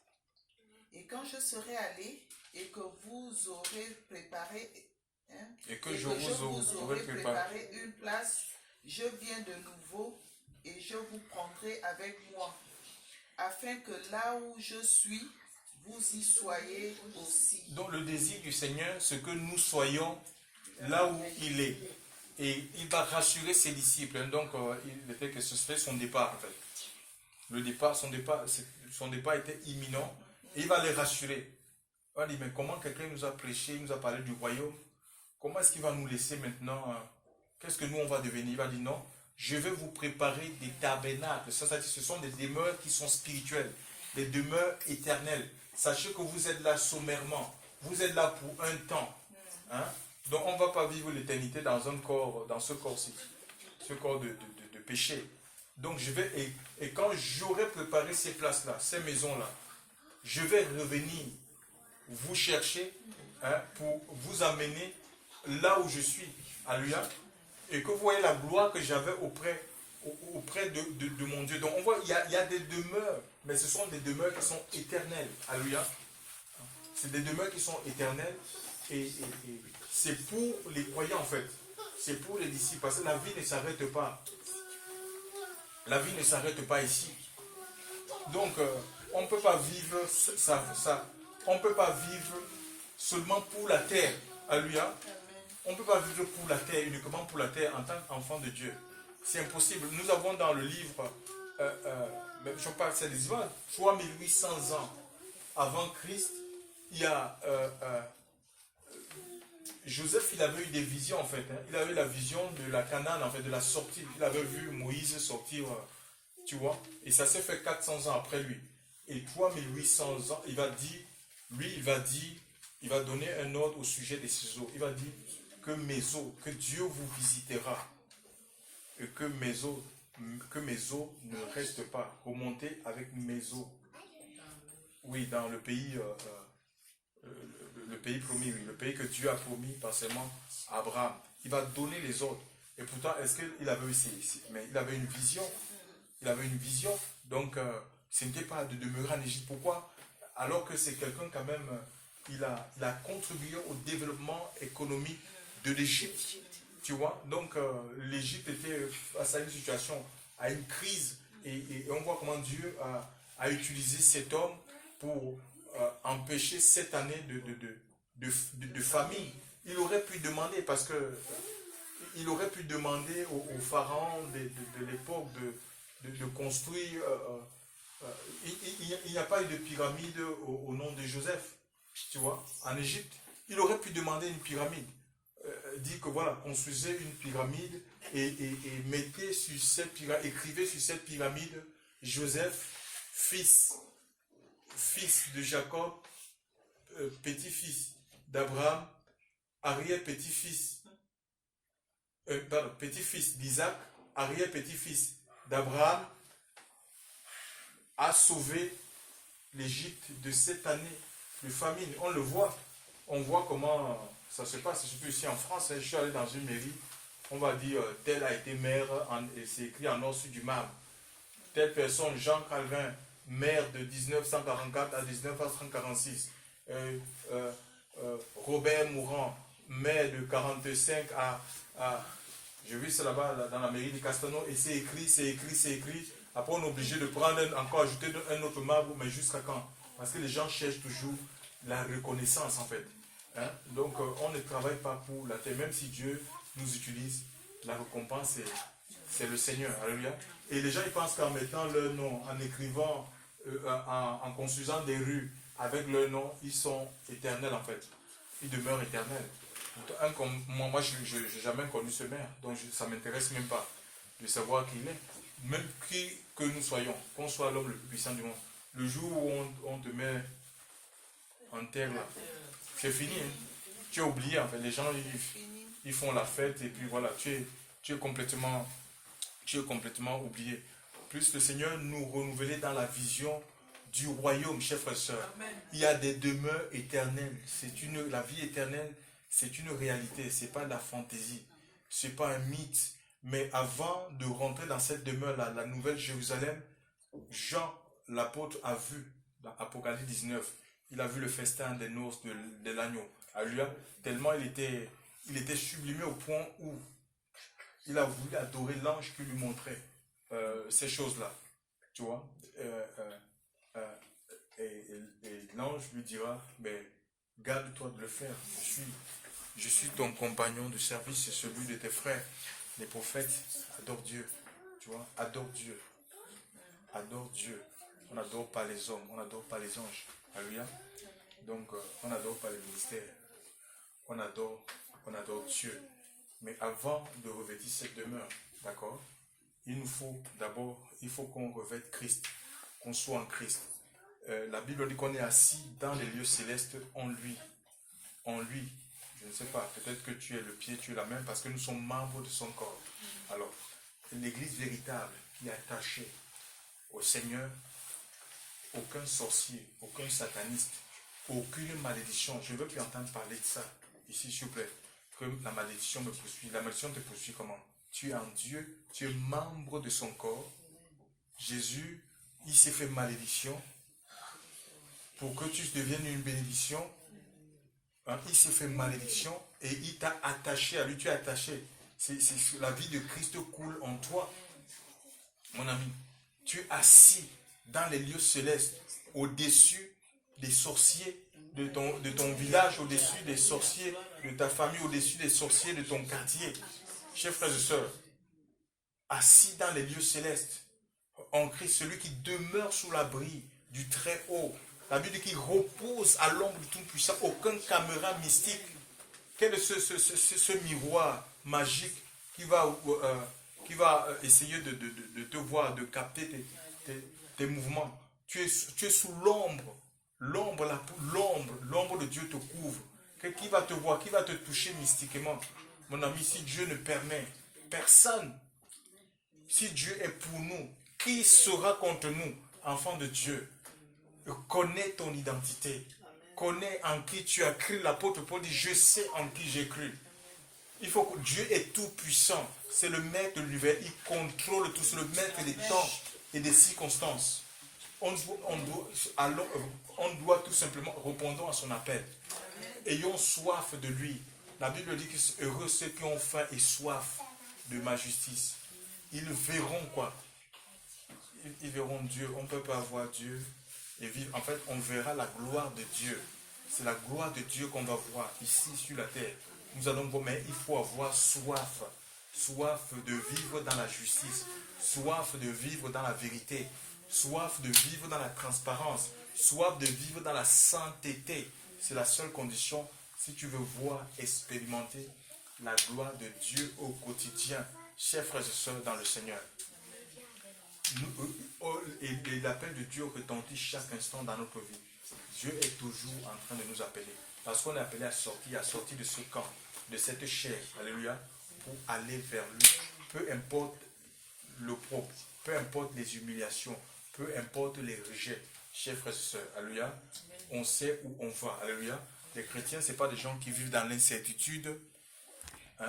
Et quand je serai allé et que vous aurez préparé, et que je vous aurai préparé une place, je viens de nouveau et je vous prendrai avec moi, afin que là où je suis, vous y soyez aussi. Donc le désir du Seigneur, c'est que nous soyons là où il est. Et il va rassurer ses disciples. Donc il était que ce serait son départ en fait. Son départ était imminent. Et il va les rassurer. Il va dire, mais comment quelqu'un nous a prêché, il nous a parlé du royaume? Comment est-ce qu'il va nous laisser maintenant? Qu'est-ce que nous on va devenir? Il va dire non, je vais vous préparer des tabernacles. Ça dit, ce sont des demeures qui sont spirituelles, des demeures éternelles. Sachez que vous êtes là sommairement. Vous êtes là pour un temps. Hein? Donc on ne va pas vivre l'éternité dans ce corps-ci. Ce corps de péché. Donc je vais, et quand j'aurai préparé ces places-là, ces maisons-là, je vais revenir vous chercher, hein, pour vous amener là où je suis. Alléluia. Et que vous voyez la gloire que j'avais auprès de mon Dieu. Donc on voit, il y a des demeures, mais ce sont des demeures qui sont éternelles. Alléluia. C'est des demeures qui sont éternelles et c'est pour les croyants en fait. C'est pour les disciples parce que la vie ne s'arrête pas. La vie ne s'arrête pas ici. Donc on ne peut pas vivre on ne peut pas vivre seulement pour la terre. Alléluia. On ne peut pas vivre pour la terre, uniquement pour la terre en tant qu'enfant de Dieu. C'est impossible. Nous avons dans le livre, je parle, c'est des images, 3800 ans avant Christ, il y a Joseph, il avait eu des visions en fait. Hein. Il avait la vision de la Canaan, en fait, de la sortie. Il avait vu Moïse sortir, tu vois. Et ça s'est fait 400 ans après lui. Et 3800 ans, il va donner un ordre au sujet des ciseaux. Il va dire que Dieu vous visitera. Et que mes os ne restent pas. Remontez avec mes os. Oui, dans le pays, le pays promis, oui, le pays que Dieu a promis partiellement à Abraham. Il va donner les ordres. Et pourtant, est-ce qu'il avait eu mais il avait une vision. il avait une vision. Donc, ce n'était pas de demeurer en Égypte. Pourquoi? Alors que c'est quelqu'un quand même, il a contribué au développement économique de l'Égypte. Tu vois? Donc, l'Égypte était face à une situation, à une crise. Et on voit comment Dieu a utilisé cet homme pour empêcher cette année de famine. Il aurait pu demander, parce que il aurait pu demander aux pharaons de l'époque de construire. Il n'y a pas eu de pyramide au nom de Joseph, tu vois, en Égypte. Il aurait pu demander une pyramide. Dit que voilà, construisez une pyramide et mettez sur cette pyramide, écrivez sur cette pyramide Joseph, fils de Jacob, petit-fils d'Abraham, arrière-petit-fils, petit-fils d'Isaac, arrière-petit-fils d'Abraham, a sauvé l'Égypte de cette année de famine. On le voit, on voit comment ça se passe, surtout ici en France. Je suis allé dans une mairie, on va dire tel a été maire, et c'est écrit en or sur du marbre. Telle personne, Jean Calvin, maire de 1944 à 1946. Robert Mourant, maire de 45 à j'ai vu ça là-bas dans la mairie de Castelnau, et c'est écrit. Après, on est obligé de prendre encore ajouter un autre marbre, mais jusqu'à quand? Parce que les gens cherchent toujours la reconnaissance en fait. Hein? Donc, on ne travaille pas pour la terre, même si Dieu nous utilise, la récompense, c'est le Seigneur. Alléluia. Et les gens, ils pensent qu'en mettant leur nom, en écrivant, en construisant des rues avec leur nom, ils sont éternels en fait. Ils demeurent éternels. Moi, je n'ai jamais connu ce maire, donc ça ne m'intéresse même pas de savoir qui il est. Même qui que nous soyons, qu'on soit l'homme le plus puissant du monde, le jour où on te met en terre là, c'est fini. Hein. Tu es oublié en fait. Les gens ils font la fête et puis voilà, tu es complètement oublié. Plus le Seigneur nous renouvelait dans la vision du royaume, chers frères et sœurs. Il y a des demeures éternelles. La vie éternelle, c'est une réalité. C'est pas de la fantaisie. C'est pas un mythe. Mais avant de rentrer dans cette demeure-là, la nouvelle Jérusalem, Jean, l'apôtre, a vu, dans Apocalypse 19, il a vu le festin des noces de l'agneau. Alléluia. Tellement il était sublimé au point où il a voulu adorer l'ange qui lui montrait ces choses-là. Tu vois. Et l'ange lui dira, mais garde-toi de le faire. Je suis ton compagnon de service et celui de tes frères. Les prophètes adorent Dieu, tu vois, adorent Dieu. Adorent Dieu. On n'adore pas les hommes, on n'adore pas les anges. Alléluia. Donc, on n'adore pas les ministères. On adore Dieu. Mais avant de revêtir cette demeure, d'accord, il faut qu'on revête Christ, qu'on soit en Christ. La Bible dit qu'on est assis dans les lieux célestes en lui. En lui. Je ne sais pas, peut-être que tu es le pied, tu es la main, parce que nous sommes membres de son corps. Alors, l'église véritable qui est attachée au Seigneur, aucun sorcier, aucun sataniste, aucune malédiction. Je ne veux plus entendre parler de ça. Ici, s'il vous plaît, que la malédiction me poursuit. La malédiction te poursuit comment? Tu es en Dieu, tu es membre de son corps. Jésus, il s'est fait malédiction pour que tu deviennes une bénédiction. Hein, il s'est fait malédiction et il t'a attaché à lui. Tu es attaché. La vie de Christ coule en toi. Mon ami, tu es assis dans les lieux célestes, au-dessus des sorciers de ton village, au-dessus des sorciers de ta famille, au-dessus des sorciers de ton quartier. Chers frères et sœurs, assis dans les lieux célestes, en Christ, celui qui demeure sous l'abri du Très-Haut. La Bible dit qu'il repose à l'ombre du Tout-Puissant. Aucun caméra mystique. Quel est ce miroir magique qui va essayer de te voir, de capter tes mouvements? Tu es sous l'ombre. L'ombre de Dieu te couvre. Qui va te voir? Qui va te toucher mystiquement? Mon ami, si Dieu ne permet personne, si Dieu est pour nous, qui sera contre nous? Enfant de Dieu, connais ton identité. Connais en qui tu as cru. L'apôtre Paul dit, je sais en qui j'ai cru. Il faut que Dieu est tout puissant. C'est le maître de l'univers. Il contrôle tout. C'est le maître des temps. et des circonstances. On doit tout simplement répondre à son appel. Ayons soif de lui. La Bible dit que heureux ceux qui ont faim et soif de ma justice. Ils verront quoi? Ils verront Dieu. On ne peut pas voir Dieu et vivre. En fait, on verra la gloire de Dieu. C'est la gloire de Dieu qu'on va voir ici sur la terre. Nous allons voir, mais il faut avoir soif. Soif de vivre dans la justice. Soif de vivre dans la vérité. Soif de vivre dans la transparence. Soif de vivre dans la sainteté. C'est la seule condition si tu veux voir, expérimenter la gloire de Dieu au quotidien. Chers frères et sœurs dans le Seigneur. Et l'appel de Dieu retentit chaque instant dans notre vie. Dieu est toujours en train de nous appeler. Parce qu'on est appelé à sortir de ce camp, de cette chair, alléluia, pour aller vers lui. Peu importe l'opprobre, peu importe les humiliations, peu importe les rejets, chers frères et sœurs, alléluia, on sait où on va, alléluia. Les chrétiens, ce n'est pas des gens qui vivent dans l'incertitude. Hein?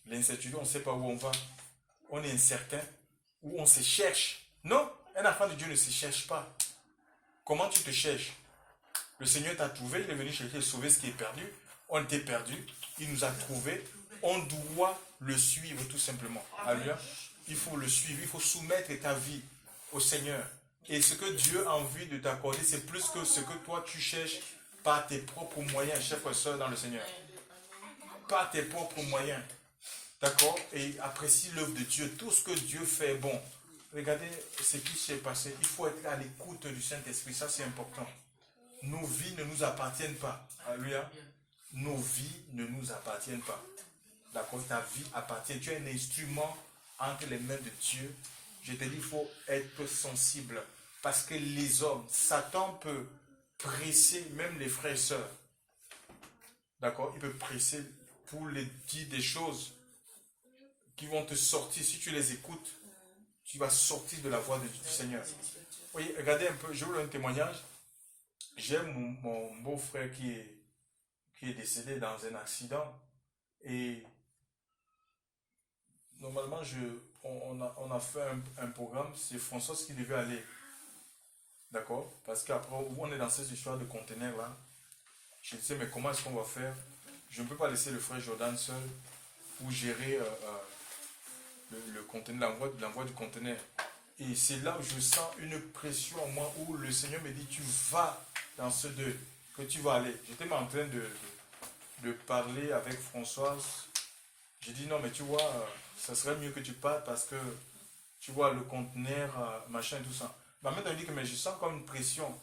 L'incertitude, on ne sait pas où on va. On est incertain, où on se cherche. Non, un enfant de Dieu ne se cherche pas. Comment tu te cherches? Le Seigneur t'a trouvé, il est venu chercher et sauver ce qui est perdu. On était perdu, il nous a trouvés. On doit le suivre tout simplement. Alléluia. Il faut le suivre, il faut soumettre ta vie au Seigneur. Et ce que Dieu a envie de t'accorder, c'est plus que ce que toi tu cherches par tes propres moyens, chers frères et sœurs dans le Seigneur. Par tes propres moyens. D'accord? Et apprécie l'œuvre de Dieu. Tout ce que Dieu fait est bon. Regardez ce qui s'est passé. Il faut être à l'écoute du Saint-Esprit. Ça, c'est important. Nos vies ne nous appartiennent pas. Alléluia. Nos vies ne nous appartiennent pas. D'accord? Ta vie appartient. Tu es un instrument entre les mains de Dieu. Je te dis, il faut être sensible. Parce que les hommes, Satan peut presser même les frères et sœurs. D'accord? Il peut presser pour les dire des choses qui vont te sortir. Si tu les écoutes, tu vas sortir de la voie du Seigneur. Oui, regardez un peu, je vous donne un témoignage. J'ai mon beau-frère qui est décédé dans un accident. Et normalement, on a fait un programme, c'est François qui devait aller. D'accord? Parce qu'après, on est dans cette histoire de conteneurs là. Je disais, mais comment est-ce qu'on va faire? Je ne peux pas laisser le frère Jordan seul pour gérer le conteneur, l'envoi du conteneur. Et c'est là où je sens une pression en moi, où le Seigneur me dit, tu vas dans ce deuil, que tu vas aller. J'étais en train de parler avec Françoise. J'ai dit, non, mais tu vois, ça serait mieux que tu partes parce que, tu vois, le conteneur, machin et tout ça. Mais maintenant, il dit que mais je sens comme une pression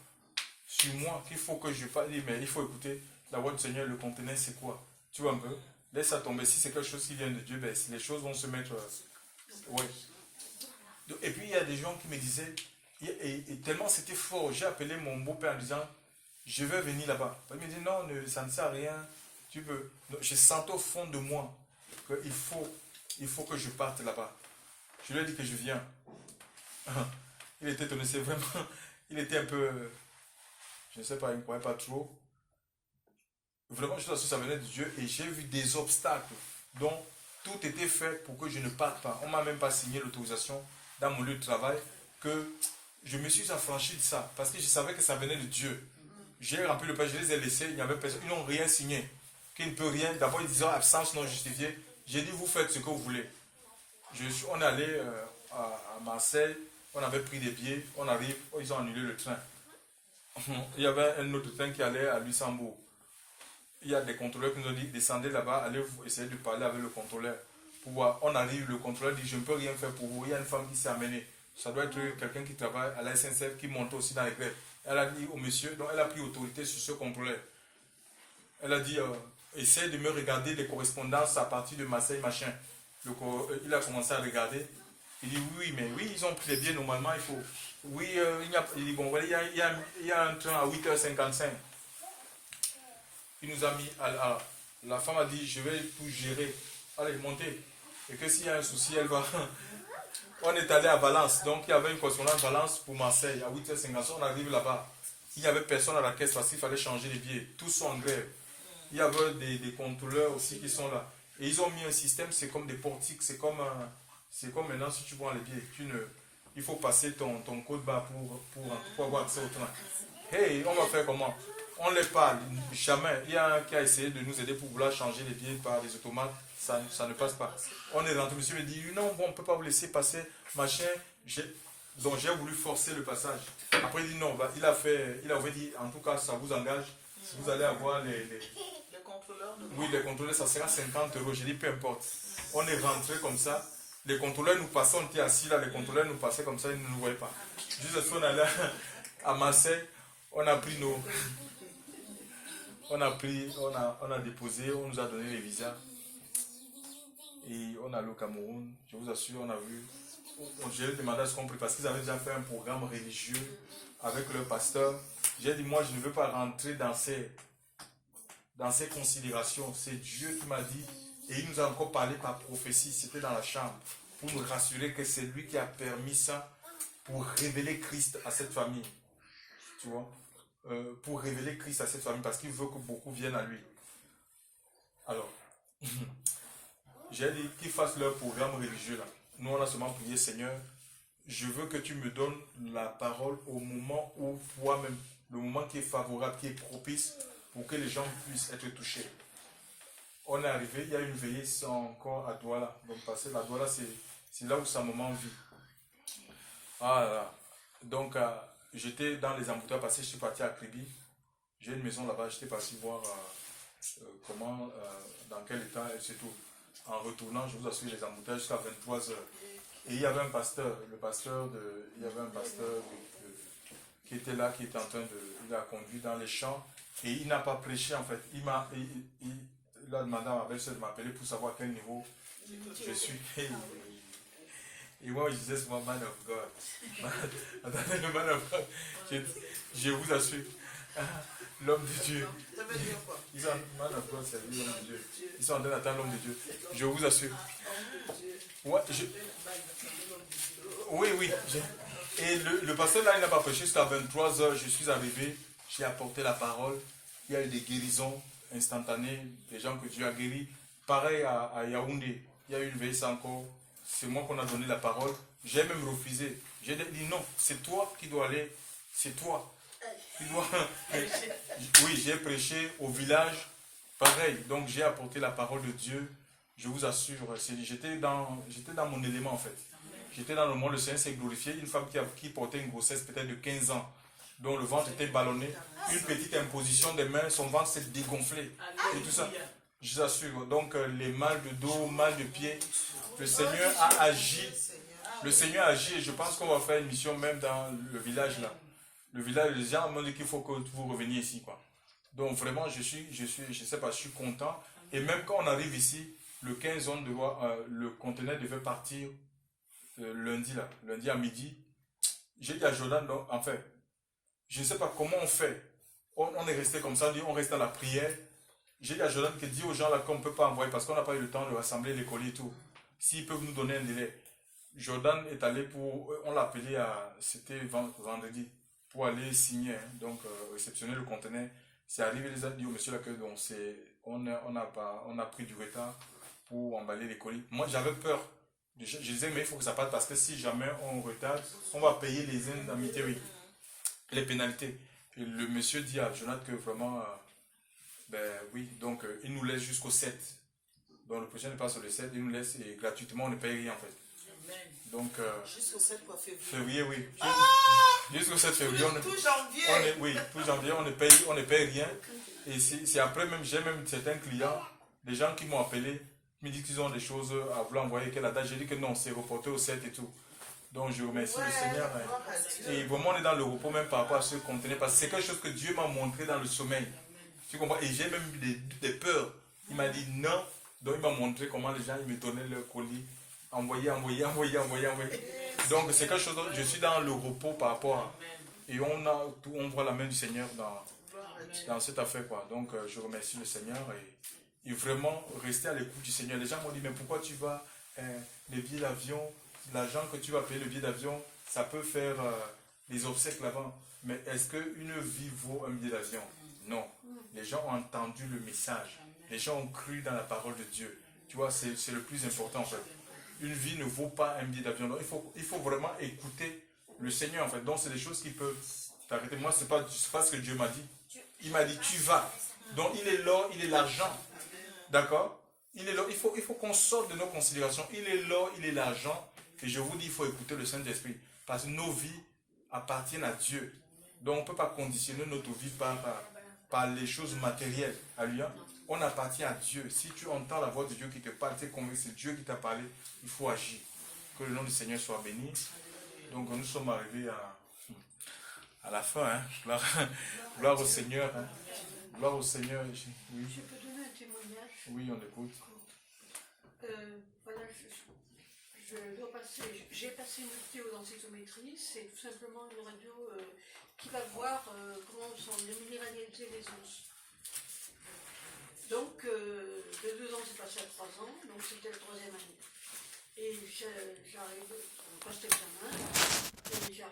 sur moi qu'il faut que je parle. Il dit, mais il faut écouter la voix du Seigneur, le conteneur, c'est quoi? Tu vois un peu? Laisse ça tomber. Si c'est quelque chose qui vient de Dieu, ben, les choses vont se mettre... ouais. Et puis, il y a des gens qui me disaient, et tellement c'était fort, j'ai appelé mon beau-père en disant, je vais venir là-bas. Il me dit, non, ça ne sert à rien. Tu peux... Je sentais au fond de moi qu'il faut que je parte là-bas. Je lui ai dit que je viens. Il était étonné, c'est vraiment... Il était un peu... Je ne sais pas, il ne croyait pas trop. Vraiment, je pense que ça venait de Dieu et j'ai vu des obstacles dont tout était fait pour que je ne parte pas. On ne m'a même pas signé l'autorisation dans mon lieu de travail que je me suis affranchi de ça parce que je savais que ça venait de Dieu. J'ai rempli le page, je les ai laissés, il n'y avait personne, ils n'ont rien signé. Qu'ils ne peut rien. D'abord, ils disaient absence non justifiée. J'ai dit, vous faites ce que vous voulez. On est allé à Marseille, on avait pris des billets, on arrive, ils ont annulé le train. Il y avait un autre train qui allait à Luxembourg. Il y a des contrôleurs qui nous ont dit, descendez là-bas, allez essayer de parler avec le contrôleur. Pour voir. On arrive, le contrôleur dit, je ne peux rien faire pour vous. Il y a une femme qui s'est amenée. Ça doit être quelqu'un qui travaille à la SNCF, qui monte aussi dans les grèves. Elle a dit au monsieur, donc elle a pris autorité sur ce contrôleur. Elle a dit, essaye de me regarder les correspondances à partir de Marseille, machin. Il a commencé à regarder. Il dit, oui, mais oui, ils ont pris les billets, normalement, il faut... Oui, il dit, bon, voilà, il y a un train à 8h55. Il nous a mis la femme a dit, je vais tout gérer. Allez, montez. Et que s'il y a un souci, elle va... On est allé à Valence. Donc, il y avait une correspondance Valence pour Marseille à 8h50. On arrive là-bas. Il n'y avait personne à la caisse parce qu'il fallait changer les billets. Tous sont en grève. Il y avait des contrôleurs aussi qui sont là. Et ils ont mis un système, c'est comme des portiques. C'est comme maintenant, si tu prends les billets, il faut passer ton code barre pour avoir accès au train. Hey, on va faire comment? On les parle, jamais. Il y a un qui a essayé de nous aider pour vouloir changer les billets par les automates, ça ne passe pas. On est rentré, monsieur me dit, non, bon, on ne peut pas vous laisser passer, machin. Donc j'ai voulu forcer le passage. Après il dit non, il avait dit, en tout cas, ça vous engage, si vous allez avoir les contrôleurs. Oui, les contrôleurs, ça sera 50 €. J'ai dit, peu importe. On est rentré comme ça. Les contrôleurs nous passaient, on était assis là, les contrôleurs nous passaient comme ça, ils ne nous voyaient pas. Juste ce qu'on allait à Marseille, on a pris nos... On a déposé, on nous a donné les visas. Et on est allé au Cameroun. Je vous assure, on a vu... J'ai demandé à ce qu'on prie parce qu'ils avaient déjà fait un programme religieux avec leur pasteur. J'ai dit, moi, je ne veux pas rentrer dans ces considérations. C'est Dieu qui m'a dit, et il nous a encore parlé par prophétie, c'était dans la chambre, pour nous rassurer que c'est lui qui a permis ça pour révéler Christ à cette famille. Tu vois, pour révéler Christ à cette famille, parce qu'il veut que beaucoup viennent à lui. Alors, j'ai dit qu'ils fassent leur programme religieux là. Nous, on a seulement prié, Seigneur, je veux que tu me donnes la parole au moment où toi-même, le moment qui est favorable, qui est propice, pour que les gens puissent être touchés. On est arrivé, il y a une veillée encore à Douala. Donc, parce que la Douala, c'est là où sa maman vit. Voilà. Donc, j'étais dans les embouteillages parce que je suis parti à Kribi. J'ai une maison là-bas, j'étais parti voir dans quel état elle se trouve. En retournant, je vous assure, les embouteillages jusqu'à 23 h. Et il y avait un pasteur, qui était là, qui était en train de... Il a conduit dans les champs. Et il n'a pas prêché en fait. Il a demandé à ma belle-sœur de m'appeler pour savoir à quel niveau je suis. Et moi je disais souvent man of God. Attendez, le man of God. Je vous assure. L'homme de Dieu. Ça veut dire quoi? Ils sont man of God, c'est lui, l'homme de Dieu. Ils sont en train d'attendre l'homme de Dieu. Je vous assure. Ouais, oui. Et le pasteur là, il n'a pas prêché jusqu'à 23 h. Je suis arrivé. J'ai apporté la parole. Il y a eu des guérisons instantanées, des gens que Dieu a guéris. Pareil à Yaoundé, il y a eu une veille encore. C'est moi qu'on a donné la parole. J'ai même refusé. J'ai dit non, c'est toi qui dois aller. C'est toi. Tu dois... Oui, j'ai prêché au village. Pareil, donc j'ai apporté la parole de Dieu. Je vous assure, j'étais dans mon élément en fait. J'étais dans le monde, le Seigneur s'est glorifié. Une femme qui portait une grossesse peut-être de 15 ans. Dont le ventre était ballonné, une petite imposition des mains, son ventre s'est dégonflé et tout ça. Je vous assure. Donc les mal de dos, mal de pied, le Seigneur a agi. Le Seigneur a agi et je pense qu'on va faire une mission même dans le village là. Le village, les gens m'ont dit qu'il faut que vous reveniez ici quoi. Donc vraiment, je sais pas, je suis content. Et même quand on arrive ici, le 15 le conteneur devait partir lundi à midi. J'ai dit à Jordan, donc, en fait, je ne sais pas comment on fait. On est resté comme ça, on reste à la prière. J'ai dit à Jordan que dit aux gens là qu'on ne peut pas envoyer parce qu'on n'a pas eu le temps de rassembler les colis et tout. S'ils peuvent nous donner un délai. Jordan est allé on l'a appelé c'était vendredi, pour aller signer, donc réceptionner le conteneur. C'est arrivé, il a dit au monsieur là que on a pris du retard pour emballer les colis. Moi j'avais peur. Je disais mais il faut que ça parte parce que si jamais on retarde, on va payer les indemnités, oui. Les pénalités. Et le monsieur dit à Jonathan que vraiment, oui, donc il nous laisse jusqu'au 7. Donc le prochain n'est pas sur le 7, il nous laisse et gratuitement, on ne paye rien en fait. Donc, jusqu'au 7 quoi, février, oui. Jusqu'au 7 février, tout janvier. Tout janvier, on ne paye rien. Et c'est après même, j'ai même certains clients, des gens qui m'ont appelé, qui me disent qu'ils ont des choses à vouloir envoyer, quelle date. J'ai dit que non, c'est reporté au 7 et tout. Donc je remercie le Seigneur. Et vraiment on est dans le repos même par rapport à ce conteneur. Parce que c'est quelque chose que Dieu m'a montré dans le sommeil. Tu comprends? Et j'ai même eu des peurs. Il m'a dit non. Donc il m'a montré comment les gens ils me donnaient leur colis. Envoyer. Donc c'est quelque chose dont je suis dans le repos par rapport à... Et on voit la main du Seigneur dans cette affaire quoi. Donc je remercie le Seigneur et vraiment rester à l'écoute du Seigneur. Les gens m'ont dit mais pourquoi tu vas les billets d'avion, l'argent que tu vas payer le billet d'avion, ça peut faire les obsèques là-bas. Mais est-ce qu'une vie vaut un billet d'avion? Non. Les gens ont entendu le message. Les gens ont cru dans la parole de Dieu. Tu vois, c'est le plus important en fait. une vie ne vaut pas un billet d'avion. Donc il faut vraiment écouter le Seigneur en fait. Donc c'est des choses qui peuvent t'arrêter. Moi, c'est pas ce que Dieu m'a dit. Il m'a dit, tu vas. Donc il est l'or, il est l'argent. D'accord? Il est l'or. Il faut qu'on sorte de nos considérations. Il est l'or, il est l'argent. Et je vous dis, il faut écouter le Saint-Esprit. Parce que nos vies appartiennent à Dieu. Donc on ne peut pas conditionner notre vie par les choses matérielles. Alléluia. On appartient à Dieu. Si tu entends la voix de Dieu qui te parle, tu es convaincu que c'est Dieu qui t'a parlé, il faut agir. Que le nom du Seigneur soit béni. Donc nous sommes arrivés à la fin. Hein. Gloire au Seigneur. Hein. Gloire au Seigneur. Oui. Je peux donner un témoignage. Oui, on écoute. Voilà, j'ai passé une vidéo densitométrie. C'est tout simplement une radio qui va voir comment sont les minéralisés les os. Donc, de 2 ans, c'est passé à 3 ans, donc c'était la 3e année.